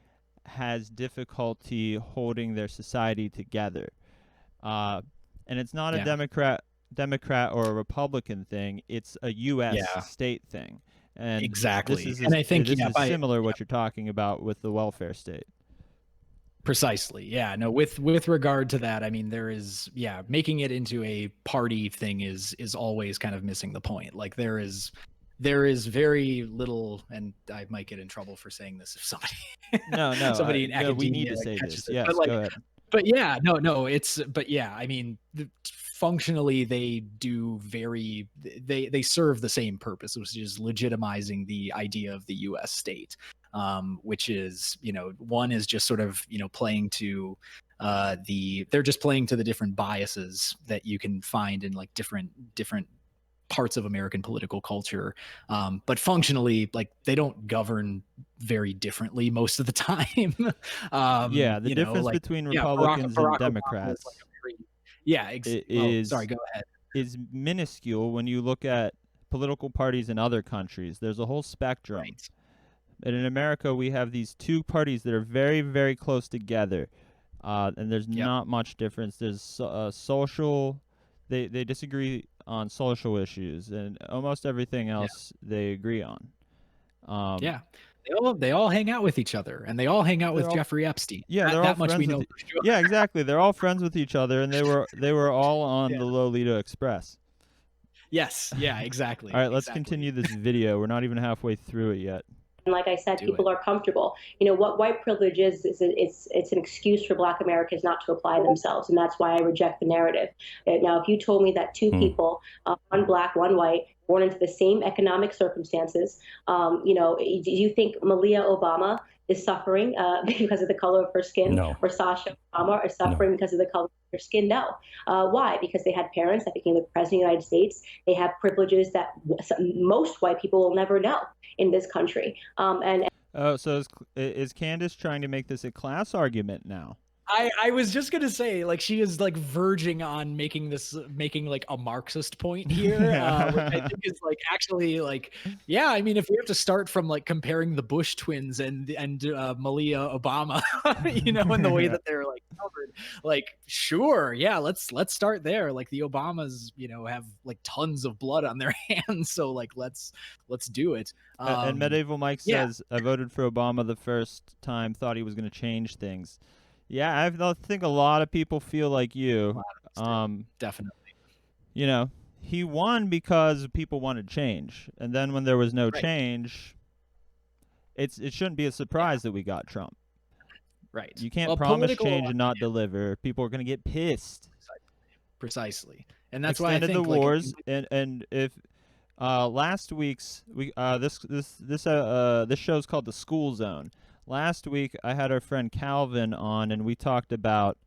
has difficulty holding their society together. And it's not a Democrat or a Republican thing. It's a U.S. state thing. And exactly. This is similar what you're talking about with the welfare state. Precisely. Yeah. No, with regard to that, I mean, there is, making it into a party thing is always kind of missing the point. Like there is very little, and I might get in trouble for saying this if somebody in academia we need to say this. Yes, but go ahead. But yeah, no, I mean, functionally they do they serve the same purpose, which is legitimizing the idea of the U.S. state, which is, one is just sort of, playing to they're just playing to the different biases that you can find in like different parts of American political culture, but functionally, like they don't govern very differently most of the time. The difference between Republicans and Democrats sorry, go ahead. Is minuscule when you look at political parties in other countries. There's a whole spectrum. Right. And in America, we have these two parties that are very, very close together, and there's not much difference. There's social. They disagree on social issues, and almost everything else they agree on. They all hang out with each other, and they all hang out with Jeffrey Epstein. Yeah, they're all that much we know. Sure. Yeah, exactly. They're all friends with each other, and they were all on the Lolita Express. Yes. Yeah, exactly. All right, let's exactly. continue this video. We're not even halfway through it yet. And like I said, people are comfortable. You know, what white privilege is it's an excuse for Black Americans not to apply themselves. And that's why I reject the narrative. Now, if you told me that two people, one Black, one white, born into the same economic circumstances, you know, do you think Malia Obama is suffering because of the color of her skin? No. Or Sasha Obama are suffering because of the color of their skin? No. Why? Because they had parents that became the president of the United States. They have privileges that most white people will never know in this country. So is Candace trying to make this a class argument now? I was just gonna say, like, she is like verging on making like a Marxist point here, which I think is like actually like, yeah. I mean, if we have to start from like comparing the Bush twins and Malia Obama, you know, in the way that they're like covered, like, sure, yeah, let's start there. Like the Obamas, you know, have like tons of blood on their hands, so like let's do it. And Medieval Mike says, I voted for Obama the first time, thought he was going to change things. Yeah, I think a lot of people feel like you. Definitely. You know, he won because people wanted change, and then when there was no change, it shouldn't be a surprise that we got Trump. Right. You can't promise change and not deliver. People are going to get pissed. Precisely. And that's Extended why I think the wars, and if last week's this show's called The School Zone. Last week, I had our friend Calvin on, and we talked about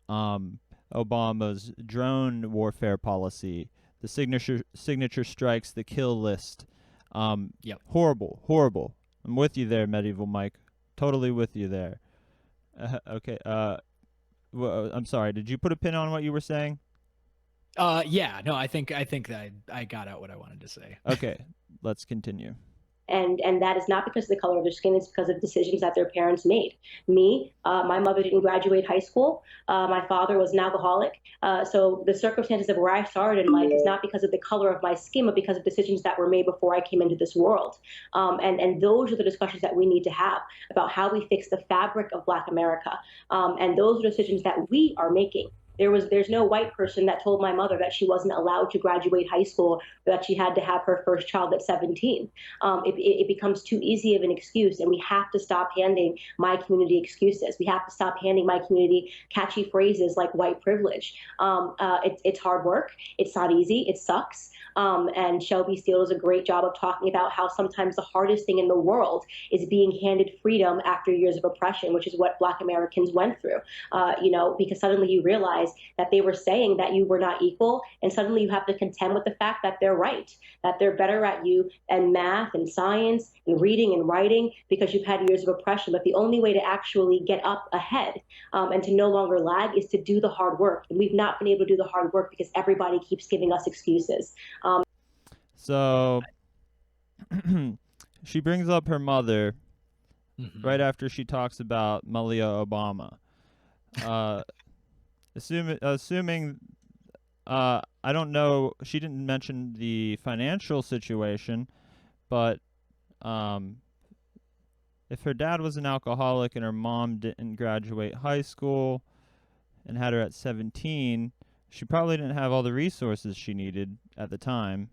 Obama's drone warfare policy, the signature strikes, the kill list. Horrible, horrible. I'm with you there, Medieval Mike. Totally with you there. Okay. I'm sorry. Did you put a pin on what you were saying? Yeah. No, I think that I got out what I wanted to say. Okay. Let's continue. And that is not because of the color of their skin. It's because of decisions that their parents made. Me, my mother didn't graduate high school. My father was an alcoholic. So the circumstances of where I started in life is not because of the color of my skin, but because of decisions that were made before I came into this world. And those are the discussions that we need to have about how we fix the fabric of Black America. And those are decisions that we are making. There's no white person that told my mother that she wasn't allowed to graduate high school, or that she had to have her first child at 17. It becomes too easy of an excuse, and we have to stop handing my community excuses. We have to stop handing my community catchy phrases like white privilege. It's hard work. It's not easy. It sucks. And Shelby Steele does a great job of talking about how sometimes the hardest thing in the world is being handed freedom after years of oppression, which is what Black Americans went through. You know, because suddenly you realize that they were saying that you were not equal, and suddenly you have to contend with the fact that they're right, that they're better at you in math and science and reading and writing because you've had years of oppression. But the only way to actually get up ahead and to no longer lag is to do the hard work. And we've not been able to do the hard work because everybody keeps giving us excuses. So she brings up her mother right after she talks about Malia Obama. Assuming I don't know, she didn't mention the financial situation, but if her dad was an alcoholic and her mom didn't graduate high school and had her at 17, she probably didn't have all the resources she needed at the time.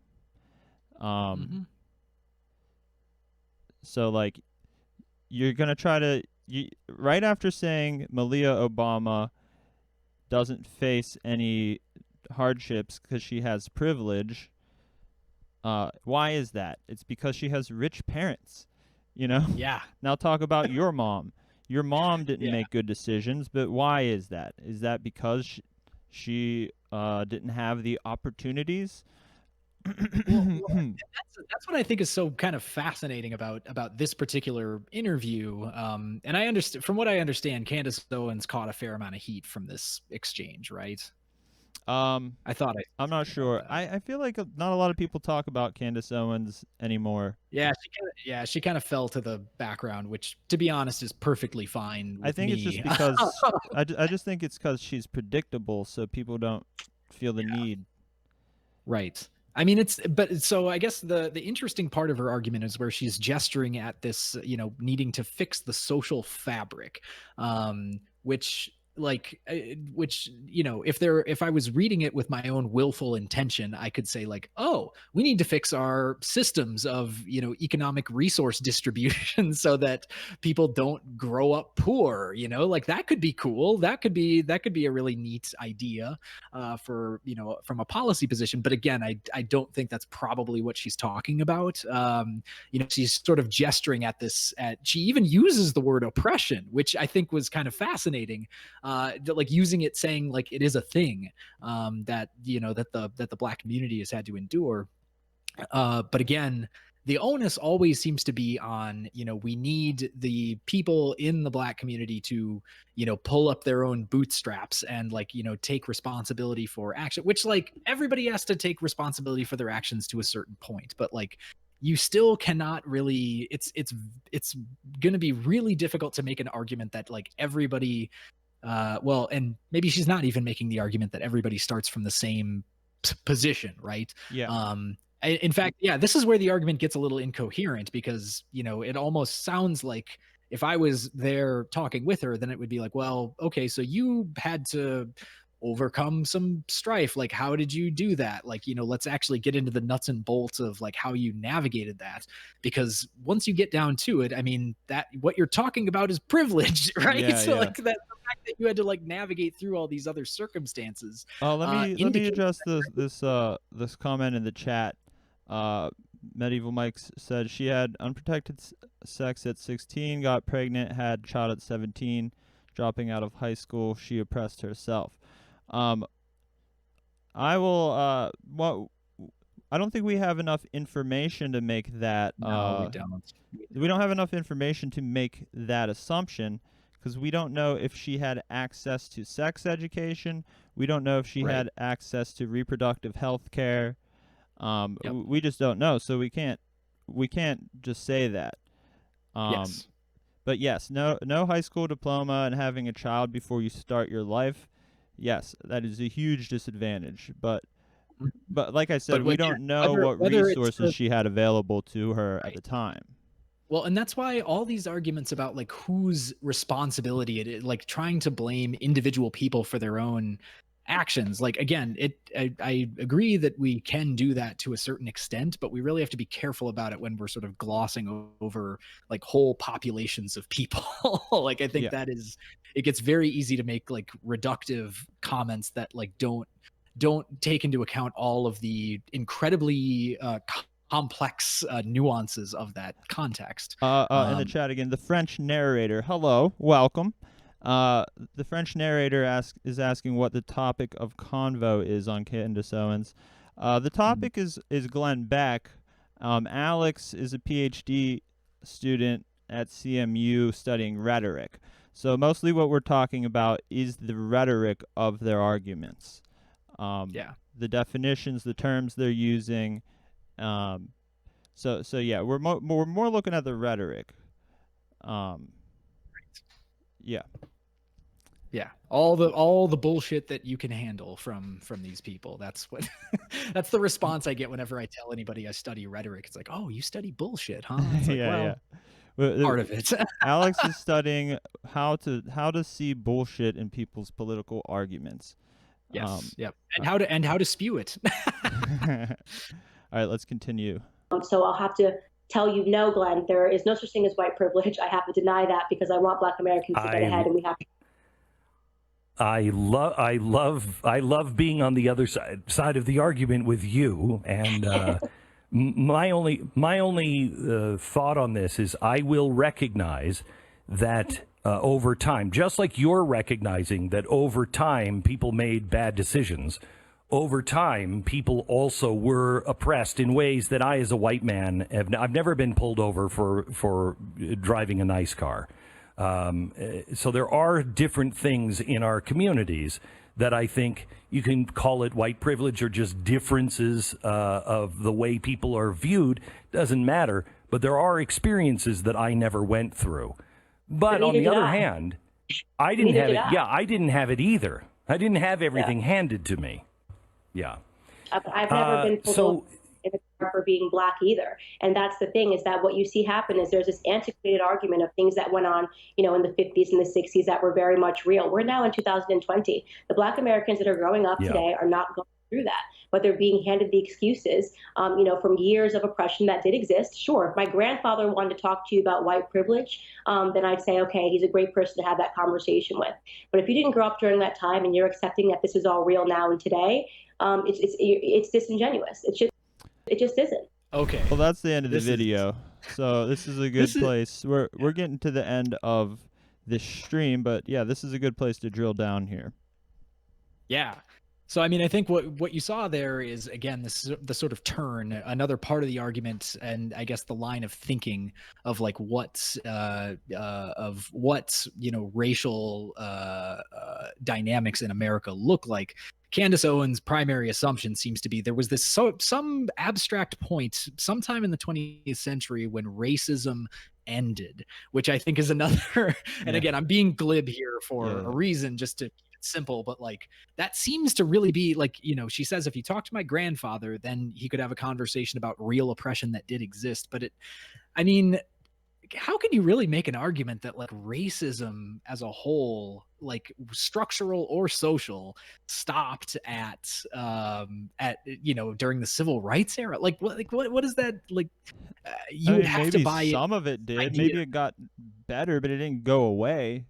So like, you're gonna try to right after saying Malia Obama doesn't face any hardships because she has privilege. Why is that? It's because she has rich parents, you know? Yeah. Now talk about your mom. Your mom didn't make good decisions, but why is that? Is that because she didn't have the opportunities? That's what I think is so kind of fascinating about this particular interview. And I understand, from what I understand, Candace Owens caught a fair amount of heat from this exchange, right? I'm not sure. I feel like not a lot of people talk about Candace Owens anymore. Yeah, she kind of fell to the background, which, to be honest, is perfectly fine with I think me. it's just because I just think it's because she's predictable, so people don't feel the need. Right. I mean, so I guess the interesting part of her argument is where she's gesturing at this, you know, needing to fix the social fabric, which like, which, you know, if I was reading it with my own willful intention, I could say like, oh, we need to fix our systems of, you know, economic resource distribution so that people don't grow up poor, you know, like that could be cool. That could be a really neat idea for, you know, from a policy position. But again, I don't think that's probably what she's talking about. You know, she's sort of gesturing at this, she even uses the word oppression, which I think was kind of fascinating. Like using it, saying like it is a thing that, you know, that the Black community has had to endure. But again, the onus always seems to be on, you know, we need the people in the Black community to, you know, pull up their own bootstraps and like, you know, take responsibility for action, which like everybody has to take responsibility for their actions to a certain point. But like, you still cannot really, it's going to be really difficult to make an argument that like everybody, well, and maybe she's not even making the argument that everybody starts from the same position, right? Yeah. In fact, yeah, this is where the argument gets a little incoherent because, you know, it almost sounds like if I was there talking with her, then it would be like, well, okay, so you had to overcome some strife. Like, how did you do that? Like, you know, let's actually get into the nuts and bolts of like how you navigated that. Because once you get down to it, I mean, that what you're talking about is privilege, right? Yeah, so yeah. like that the fact that you had to like navigate through all these other circumstances. Let me address this comment in the chat. Medieval Mike said she had unprotected sex at 16, got pregnant, had child at 17, dropping out of high school. She oppressed herself. I will. Well, I don't think we have enough information to make that. No, we don't. We don't have enough information to make that assumption because we don't know if she had access to sex education. We don't know if she had access to reproductive health care. We just don't know, so we can't just say that. Yes. But yes, no high school diploma and having a child before you start your life. Yes, that is a huge disadvantage. But like I said, we don't know what resources she had available to her at the time. Well, and that's why all these arguments about like whose responsibility it is, like trying to blame individual people for their own actions. Like again, I agree that we can do that to a certain extent, but we really have to be careful about it when we're sort of glossing over like whole populations of people. Like I think that is, it gets very easy to make like reductive comments that like don't take into account all of the incredibly complex nuances of that context. In the chat again, the French narrator, hello, welcome. The French narrator is asking what the topic of convo is on Candace Owens. The topic is Glenn Beck. Alex is a PhD student at CMU studying rhetoric. So mostly what we're talking about is the rhetoric of their arguments. The definitions, the terms they're using. So yeah, we're more looking at the rhetoric. Yeah. Yeah, all the bullshit that you can handle from these people. That's what that's the response I get whenever I tell anybody I study rhetoric. It's like, oh, you study bullshit, huh? It's like, yeah. Part of it. Alex is studying how to see bullshit in people's political arguments. Yes. Yep. And how to spew it. All right, let's continue. So I'll have to tell you, no, Glenn, there is no such thing as white privilege. I have to deny that because I want Black Americans to get ahead, and we have to. I love being on the other side of the argument with you, and my only thought on this is I will recognize that over time, just like you're recognizing that over time people made bad decisions, over time people also were oppressed in ways that I, as a white man, I've never been pulled over for driving a nice car. So there are different things in our communities that I think you can call it white privilege or just differences of the way people are viewed. Doesn't matter. But there are experiences that I never went through. But on the other hand, I didn't have it. Yeah, I didn't have it either. I didn't have everything handed to me. Yeah. I've never been pulled over in a for being Black either. And that's the thing, is that what you see happen is there's this antiquated argument of things that went on, in the 50s and the 60s that were very much real. We're now in 2020. The Black Americans that are growing up today are not going through that, but they're being handed the excuses, from years of oppression that did exist. Sure, if my grandfather wanted to talk to you about white privilege, then I'd say, okay, he's a great person to have that conversation with. But if you didn't grow up during that time and you're accepting that this is all real now and today, it's disingenuous. It just isn't. Okay. Well, that's the end of the video. So this is a good place. We're getting to the end of this stream, but yeah, this is a good place to drill down here. Yeah. So, I mean, I think what you saw there is, again, the sort of turn, another part of the argument, and I guess the line of thinking of like racial dynamics in America look like. Candace Owens' primary assumption seems to be there was this some abstract point sometime in the 20th century when racism ended, which I think is another, and again, I'm being glib here for a reason, just to keep it simple, but like that seems to really be like, she says, if you talk to my grandfather, then he could have a conversation about real oppression that did exist. But how can you really make an argument that like racism as a whole, like structural or social, stopped at during the civil rights era? Like what is that like? You would have to buy some of it did. Maybe it got better, but it didn't go away.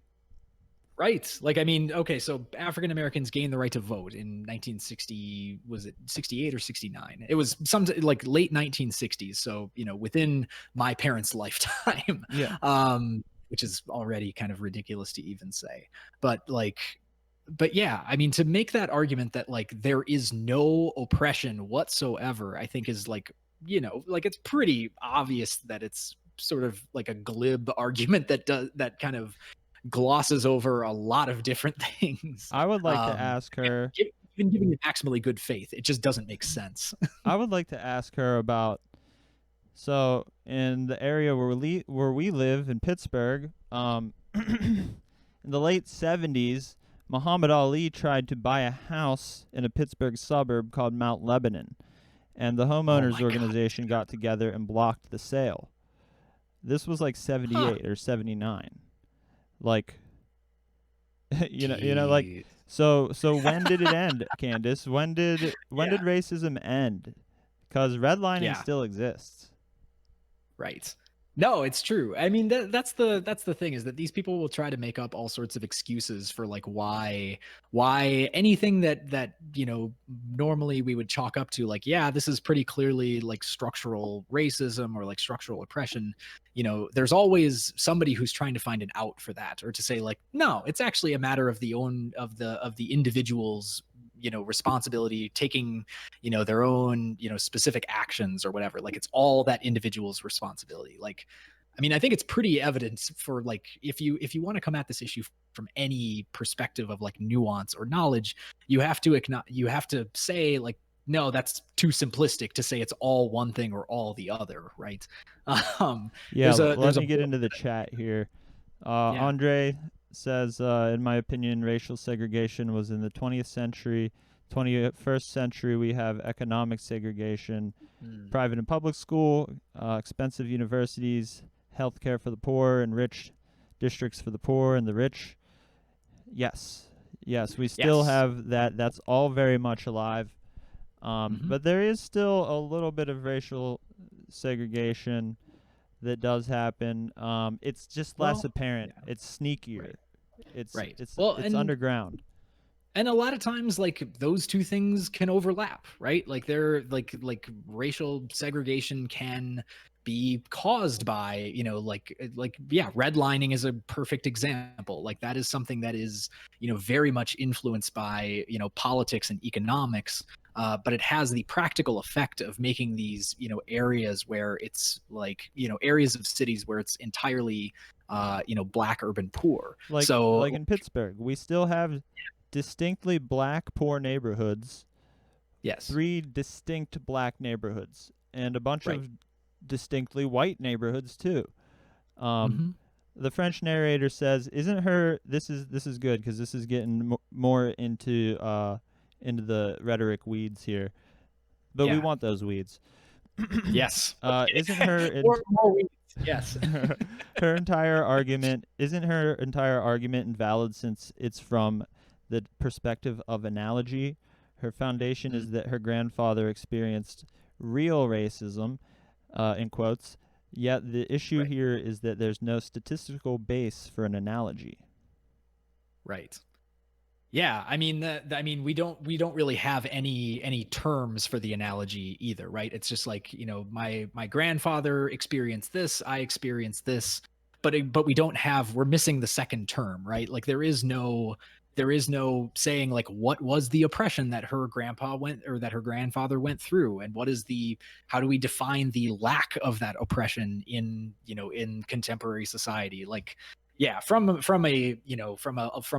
Right. Like, I mean, okay, so African Americans gained the right to vote in 1960, was it 68 or 69? It was like late 1960s. So, within my parents' lifetime, which is already kind of ridiculous to even say. But yeah, I mean, to make that argument that like there is no oppression whatsoever, I think is like, it's pretty obvious that it's sort of like a glib argument that kind of glosses over a lot of different things. I would like to ask her, even giving it maximally good faith, it just doesn't make sense. I would like to ask her about, so in the area where we live in Pittsburgh, in the late 70s, Muhammad Ali tried to buy a house in a Pittsburgh suburb called Mount Lebanon, and the homeowners organization got together and blocked the sale. This was like 78 or 79. Like, like, so when did it end, Candace? When did racism end? Because redlining still exists. Right. No, it's true. I mean, that's the thing, is that these people will try to make up all sorts of excuses for like why anything that normally we would chalk up to like, yeah, this is pretty clearly like structural racism or like structural oppression. There's always somebody who's trying to find an out for that, or to say like, no, it's actually a matter of the individual's responsibility, taking their own specific actions or whatever. Like, it's all that individual's responsibility. Like, I mean, I think it's pretty evident for like, if you want to come at this issue from any perspective of like nuance or knowledge, you have to say like, no, that's too simplistic to say it's all one thing or all the other, right? Let me get into the chat here. Andre says, in my opinion, racial segregation was in the 20th century. 21st century, we have economic segregation, private and public school, expensive universities, healthcare for the poor, and rich districts for the poor and the rich. Yes, we still have that. That's all very much alive. But there is still a little bit of racial segregation that does happen. It's just less apparent. Yeah. It's sneakier. Right. It's underground. And a lot of times, like, those two things can overlap, right? Like, they're like racial segregation can be caused by, redlining is a perfect example. Like, that is something that is, very much influenced by, politics and economics. But it has the practical effect of making these, areas where it's like, areas of cities where it's entirely, Black urban poor. Like in Pittsburgh, we still have distinctly Black poor neighborhoods. Yes. 3 distinct Black neighborhoods and a bunch of distinctly white neighborhoods too. The French narrator says, "Isn't her?" This is good because this is getting more into the rhetoric weeds here, but we want those weeds. Yes. Isn't her More weeds. Yes. her entire argument invalid since it's from the perspective of analogy? Her foundation is that her grandfather experienced real racism, in quotes. Yet the issue here is that there's no statistical base for an analogy. Right. Yeah, I mean, we don't really have any terms for the analogy either, right? It's just like, my grandfather experienced this, I experienced this, but we don't have, we're missing the second term, right? Like there is no saying like what was the oppression that her grandpa went or that her grandfather went through, and how do we define the lack of that oppression in contemporary society? Like, yeah, from a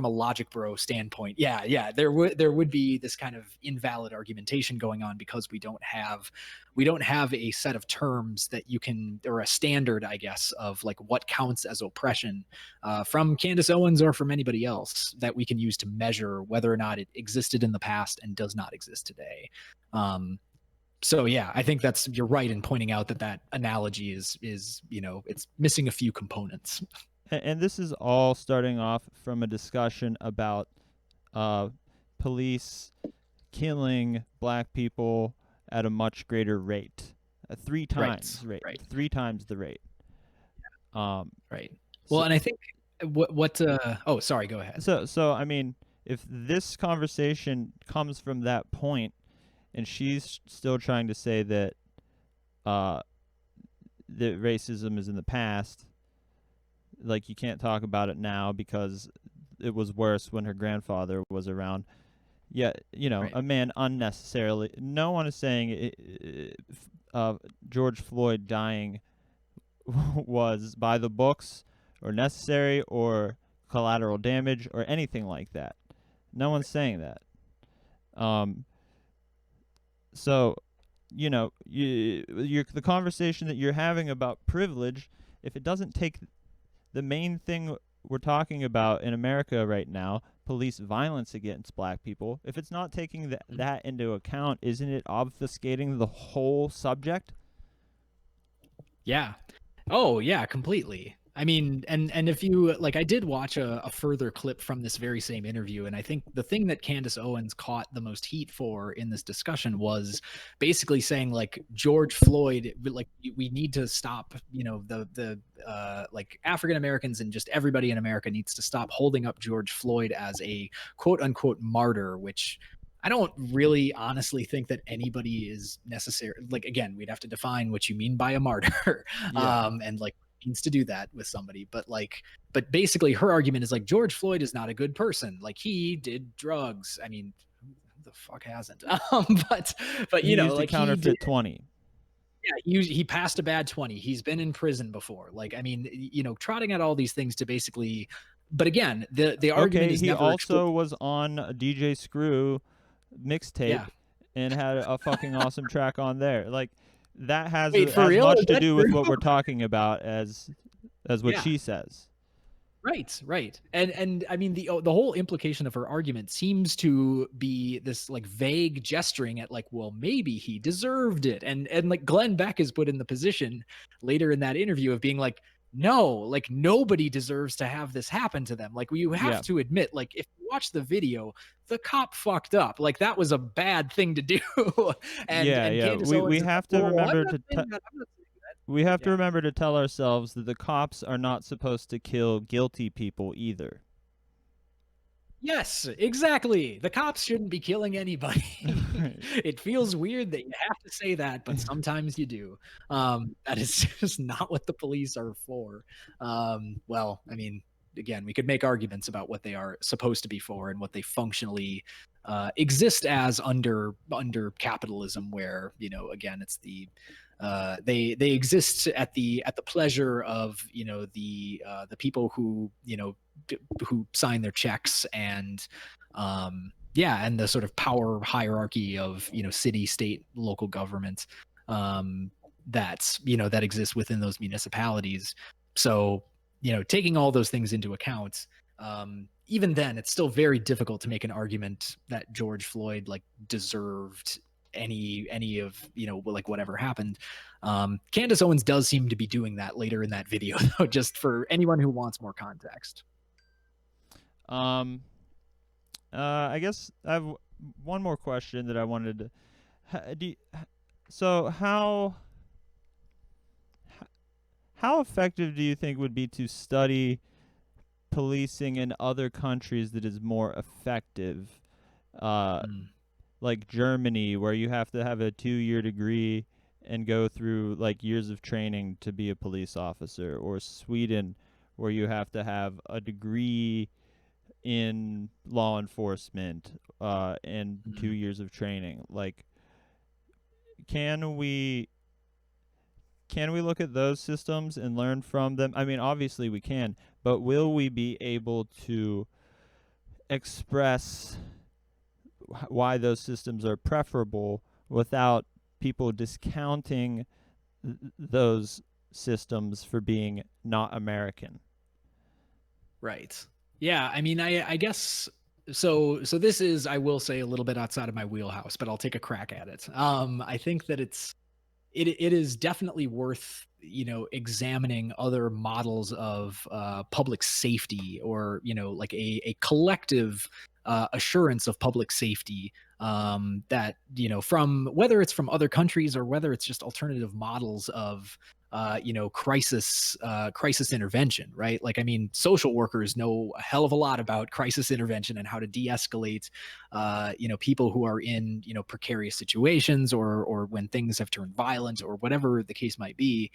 logic bro standpoint, there would be this kind of invalid argumentation going on because we don't have a set of terms that you can, or a standard, I guess, of like what counts as oppression from Candace Owens or from anybody else that we can use to measure whether or not it existed in the past and does not exist today. So yeah, I think you're right in pointing out that analogy is it's missing a few components. And this is all starting off from a discussion about police killing black people at a much greater rate, 3 times rate, 3 times the rate. Right. Well, and I think oh, sorry, go ahead. So I mean, if this conversation comes from that point, and she's still trying to say that that racism is in the past, like you can't talk about it now because it was worse when her grandfather was around. Yeah, a man unnecessarily. No one is saying George Floyd dying was by the books or necessary or collateral damage or anything like that. No one's saying that. So, the conversation that you're having about privilege, if it doesn't take the main thing we're talking about in America right now, police violence against black people, if it's not taking that into account, isn't it obfuscating the whole subject? Yeah. Oh, yeah, completely. I mean, and if you like, I did watch a further clip from this very same interview, and I think the thing that Candace Owens caught the most heat for in this discussion was basically saying like George Floyd, like we need to stop, the like African Americans and just everybody in America needs to stop holding up George Floyd as a quote unquote martyr, which I don't really honestly think that anybody is necessary. Like, again, we'd have to define what you mean by a martyr. Yeah. And like means to do that with somebody, but basically her argument is like George Floyd is not a good person. Like he did drugs. I mean, who the fuck hasn't? But he used like a counterfeit 20. Yeah, he passed a bad 20. He's been in prison before. Like, I mean, trotting out all these things to basically. But again, the argument is he never also was on a DJ Screw mixtape and had a fucking awesome track on there. Like that has as much to do with what we're talking about as what she says. Right. And I mean the whole implication of her argument seems to be this like vague gesturing at like, well, maybe he deserved it. And like Glenn Beck is put in the position later in that interview of being like, no, like nobody deserves to have this happen to them. Like you have to admit, like if you watch the video, the cop fucked up. Like that was a bad thing to do. We have to remember to remember to tell ourselves that the cops are not supposed to kill guilty people either. Yes, exactly. The cops shouldn't be killing anybody. It feels weird that you have to say that, but sometimes you do. That is just not what the police are for. Well, I mean, again, we could make arguments about what they are supposed to be for and what they functionally exist as under capitalism, where again, it's the they exist at the pleasure of the people who who sign their checks and and the sort of power hierarchy of city, state, local government that exists within those municipalities. So taking all those things into account, even then it's still very difficult to make an argument that George Floyd like deserved any of, like whatever happened. Candace Owens does seem to be doing that later in that video, though, just for anyone who wants more context. I guess I have one more question that I wanted to. So how effective do you think would be to study policing in other countries that is more effective? Like Germany, where you have to have a 2-year degree and go through like years of training to be a police officer, or Sweden, where you have to have a degree in law enforcement and 2 years of training. Like, can we look at those systems and learn from them? I mean, obviously we can, but will we be able to express why those systems are preferable without people discounting those systems for being not American? Right. Yeah. I mean, I guess so. So this is, I will say, a little bit outside of my wheelhouse, but I'll take a crack at it. I think that it is definitely worth, examining other models of public safety, or, like a collective assurance of public safety, that, from whether it's from other countries or whether it's just alternative models of crisis intervention, right? Like, I mean, social workers know a hell of a lot about crisis intervention and how to de-escalate, people who are in, precarious situations, or when things have turned violent, or whatever the case might be.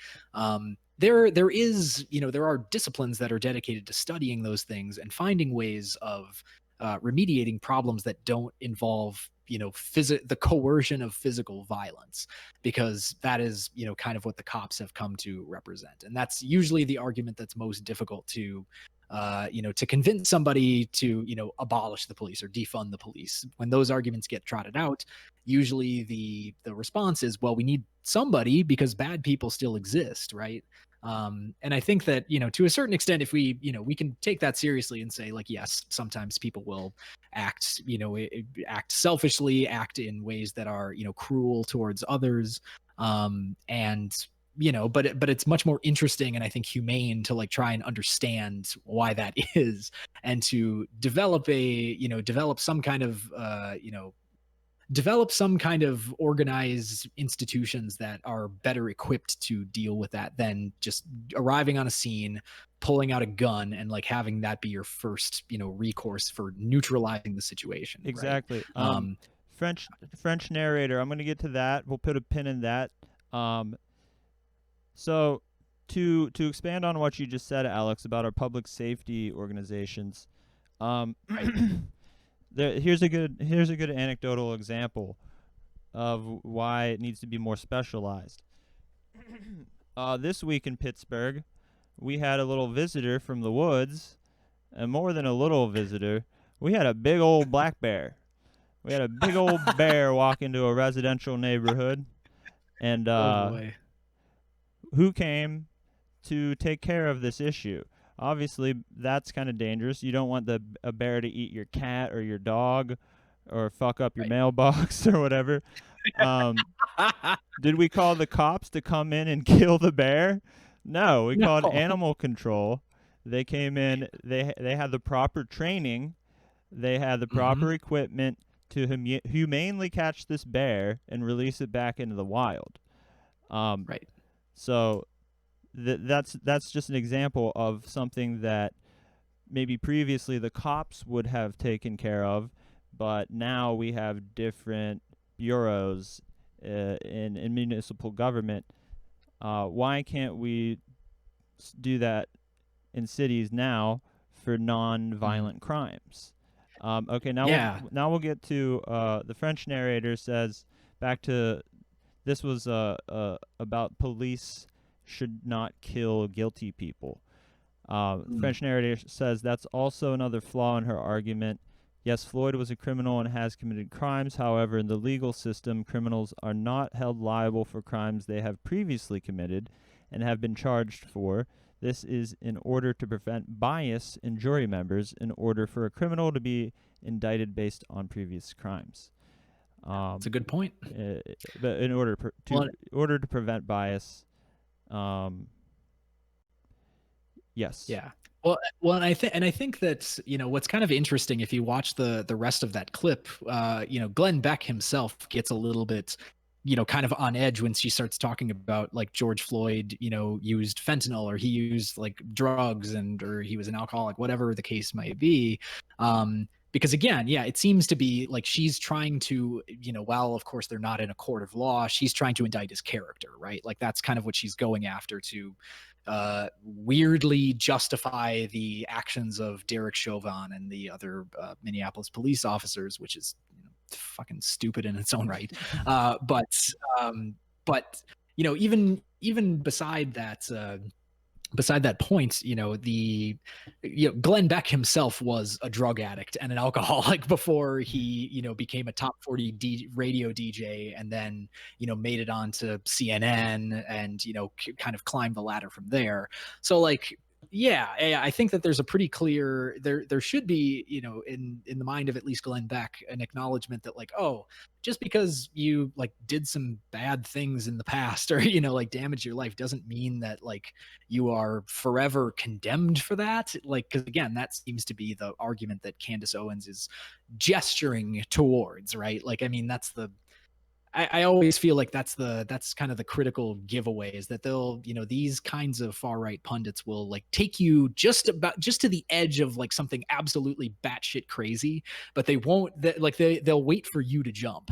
There are disciplines that are dedicated to studying those things and finding ways of remediating problems that don't involve the coercion of physical violence, because that is kind of what the cops have come to represent, and that's usually the argument that's most difficult to to convince somebody to abolish the police or defund the police. When those arguments get trotted out, usually the response is, well, we need somebody because bad people still exist, right? And I think that, to a certain extent, if we, we can take that seriously and say, like, yes, sometimes people will act, act selfishly, act in ways that are, cruel towards others. And, but it's much more interesting and I think humane to like try and understand why that is, and to develop some kind of, develop some kind of organized institutions that are better equipped to deal with that than just arriving on a scene, pulling out a gun, and like having that be your first, recourse for neutralizing the situation. Exactly. Right? French narrator. I'm going to get to that. We'll put a pin in that. So to expand on what you just said, Alex, about our public safety organizations, here's a good anecdotal example of why it needs to be more specialized. This week in Pittsburgh, we had a little visitor from the woods, and more than a little visitor, we had a big old black bear. We had a big old bear walk into a residential neighborhood, and who came to take care of this issue? Obviously, that's kind of dangerous. You don't want a bear to eat your cat or your dog or fuck up your mailbox or whatever. Did we call the cops to come in and kill the bear? No, we called animal control. They came in. They had the proper training. They had the proper equipment to humanely catch this bear and release it back into the wild. So that's just an example of something that maybe previously the cops would have taken care of, but now we have different bureaus in municipal government. Why can't we do that in cities now for non-violent crimes? Okay, now we'll get to the French narrator says, back to this was about police should not kill guilty people. French narrator says that's also another flaw in her argument. Yes, Floyd was a criminal and has committed crimes. However, in the legal system, criminals are not held liable for crimes they have previously committed and have been charged for. This is in order to prevent bias in jury members in order for a criminal to be indicted based on previous crimes. That's a good point. But in order to prevent bias, yes. Yeah. Well, and I think that, what's kind of interesting, if you watch the rest of that clip, Glenn Beck himself gets a little bit, kind of on edge when she starts talking about like George Floyd, used fentanyl, or he used like drugs, or he was an alcoholic, whatever the case might be. Because again, yeah, it seems to be like she's trying to, while of course they're not in a court of law, she's trying to indict his character, right? Like that's kind of what she's going after, to weirdly justify the actions of Derek Chauvin and the other Minneapolis police officers, which is fucking stupid in its own right. But even beside that point, Glenn Beck himself was a drug addict and an alcoholic before he, became a top 40 radio DJ, and then, made it onto CNN and, kind of climbed the ladder from there. So like, yeah, I think that there's a pretty clear, there should be, in the mind of at least Glenn Beck, an acknowledgement that like, oh, just because you like did some bad things in the past, or, like damage your life, doesn't mean that like you are forever condemned for that. Like, because again, that seems to be the argument that Candace Owens is gesturing towards, right? Like, I mean, I always feel like that's kind of the critical giveaway, is that they'll, these kinds of far right pundits will like take you just to the edge of like something absolutely batshit crazy, but they won't, they'll wait for you to jump.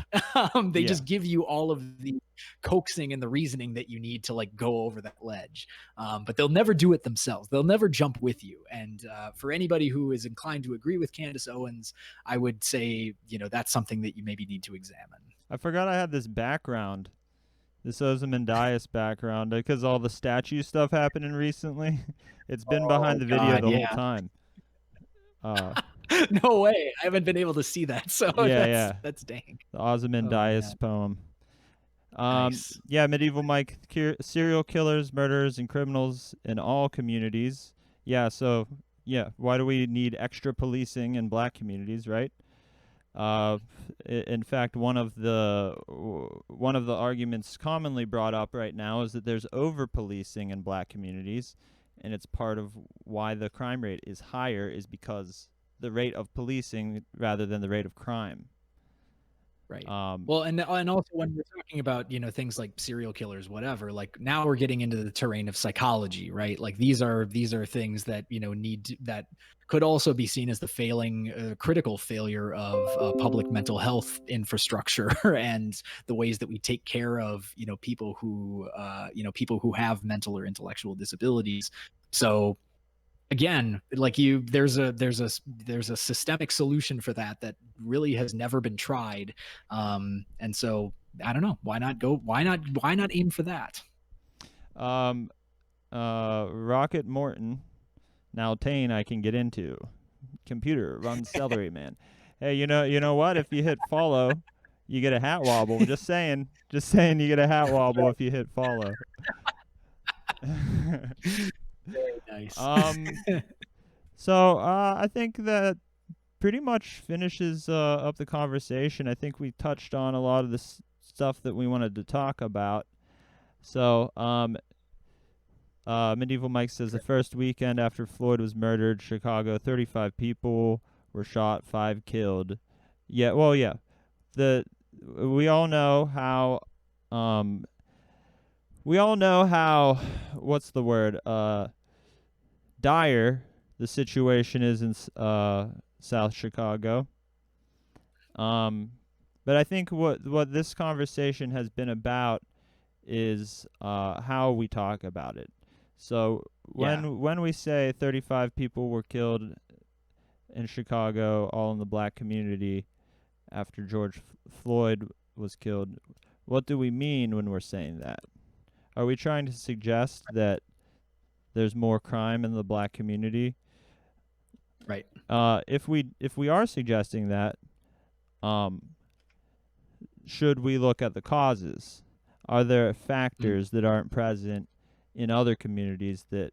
They just give you all of the coaxing and the reasoning that you need to like go over that ledge. But they'll never do it themselves. They'll never jump with you. And for anybody who is inclined to agree with Candace Owens, I would say, that's something that you maybe need to examine. I forgot I had this background, this Ozymandias background, because all the statue stuff happening recently. It's been behind the video the whole time. No way. I haven't been able to see that. So that's dang. The Ozymandias poem. Nice. Yeah, Medieval Mike, serial killers, murderers, and criminals in all communities. Yeah, so, why do we need extra policing in black communities, right? In fact, one of the arguments commonly brought up right now is that there's over-policing in black communities, and it's part of why the crime rate is higher, is because the rate of policing rather than the rate of crime. Right. Well, and also when we're talking about, things like serial killers, whatever, like now we're getting into the terrain of psychology, right? Like these are things that, that could also be seen as the critical failure of public mental health infrastructure and the ways that we take care of, people who have mental or intellectual disabilities. So again, like there's a systemic solution for that really has never been tried. And so I don't know, why not aim for that? Rocket Morton, now Tane I can get into. Computer run celery man. Hey, you know what? If you hit follow, you get a hat wobble. Just saying you get a hat wobble if you hit follow. Very nice. So I think that pretty much finishes up the conversation. I think we touched on a lot of the stuff that we wanted to talk about. So Medieval Mike says the first weekend after Floyd was murdered, Chicago, 35 people were shot, 5 killed. Yeah, well, yeah. We all know how what's the word? Dire the situation is in South Chicago. But I think what this conversation has been about is how we talk about it. So when we say 35 people were killed in Chicago, all in the black community, after George Floyd was killed, what do we mean when we're saying that? Are we trying to suggest that there's more crime in the black community? Right. If we are suggesting that, should we look at the causes? Are there factors that aren't present in other communities that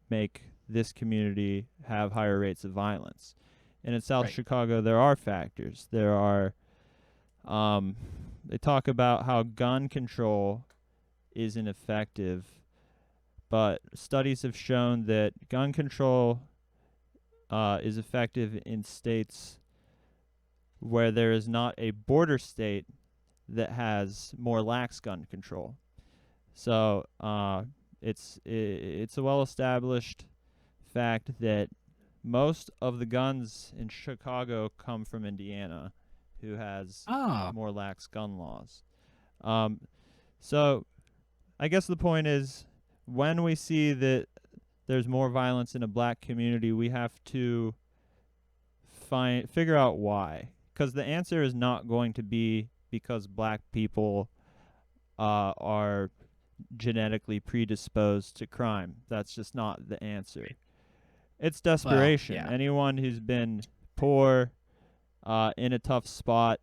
make this community have higher rates of violence? And in South Chicago, there are factors. There are They talk about how gun control isn't effective, but studies have shown that gun control is effective in states where there is not a border state that has more lax gun control. So it's a well-established fact that most of the guns in Chicago come from Indiana, who has more lax gun laws. So I guess the point is, when we see that there's more violence in a black community, we have to figure out why. Because the answer is not going to be because black people are genetically predisposed to crime. That's just not the answer. It's desperation. Well, yeah. Anyone who's been poor, in a tough spot,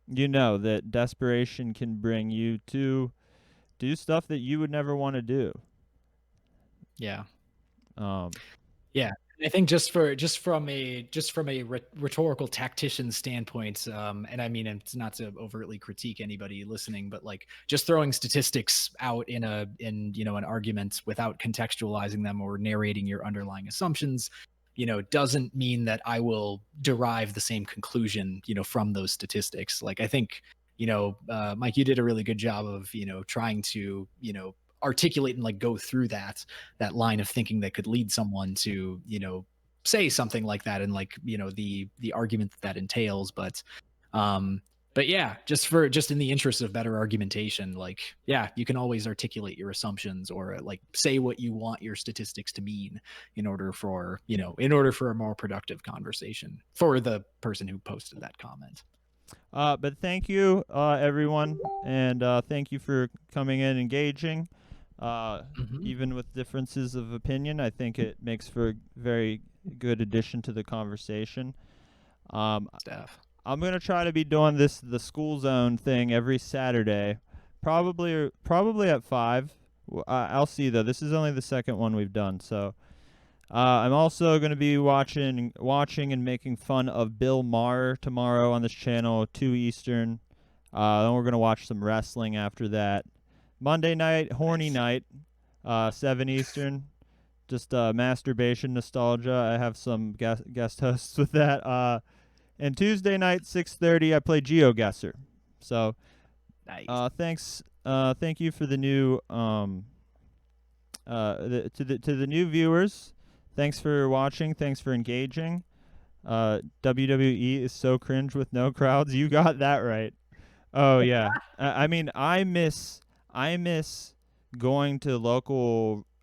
you know that desperation can bring you to do stuff that you would never want to do. Yeah. Yeah. I think just from a rhetorical tactician standpoint, and I mean, it's not to overtly critique anybody listening, but like just throwing statistics out in an argument without contextualizing them or narrating your underlying assumptions, doesn't mean that I will derive the same conclusion, from those statistics. Like I think, Mike, you did a really good job of, trying to, articulate and like go through that line of thinking that could lead someone to say something like that, and like the argument that entails. But yeah, just in the interest of better argumentation, like yeah, you can always articulate your assumptions or like say what you want your statistics to mean in order for a more productive conversation for the person who posted that comment. But thank you, everyone, and thank you for coming in, engaging. Even with differences of opinion, I think it makes for a very good addition to the conversation. Staff. I'm gonna try to be doing the school zone thing every Saturday, probably at 5. I'll see though. This is only the second one we've done, so I'm also gonna be watching and making fun of Bill Maher tomorrow on this channel, 2 Eastern. Then we're gonna watch some wrestling after that. Monday night, horny night, 7 Eastern. Just masturbation nostalgia. I have some guest hosts with that. And Tuesday night, 6:30, I play GeoGuessr. So, nice. Thanks. Thank you for the new to the new viewers. Thanks for watching. Thanks for engaging. WWE is so cringe with no crowds. You got that right. Oh yeah. I mean, I miss going to local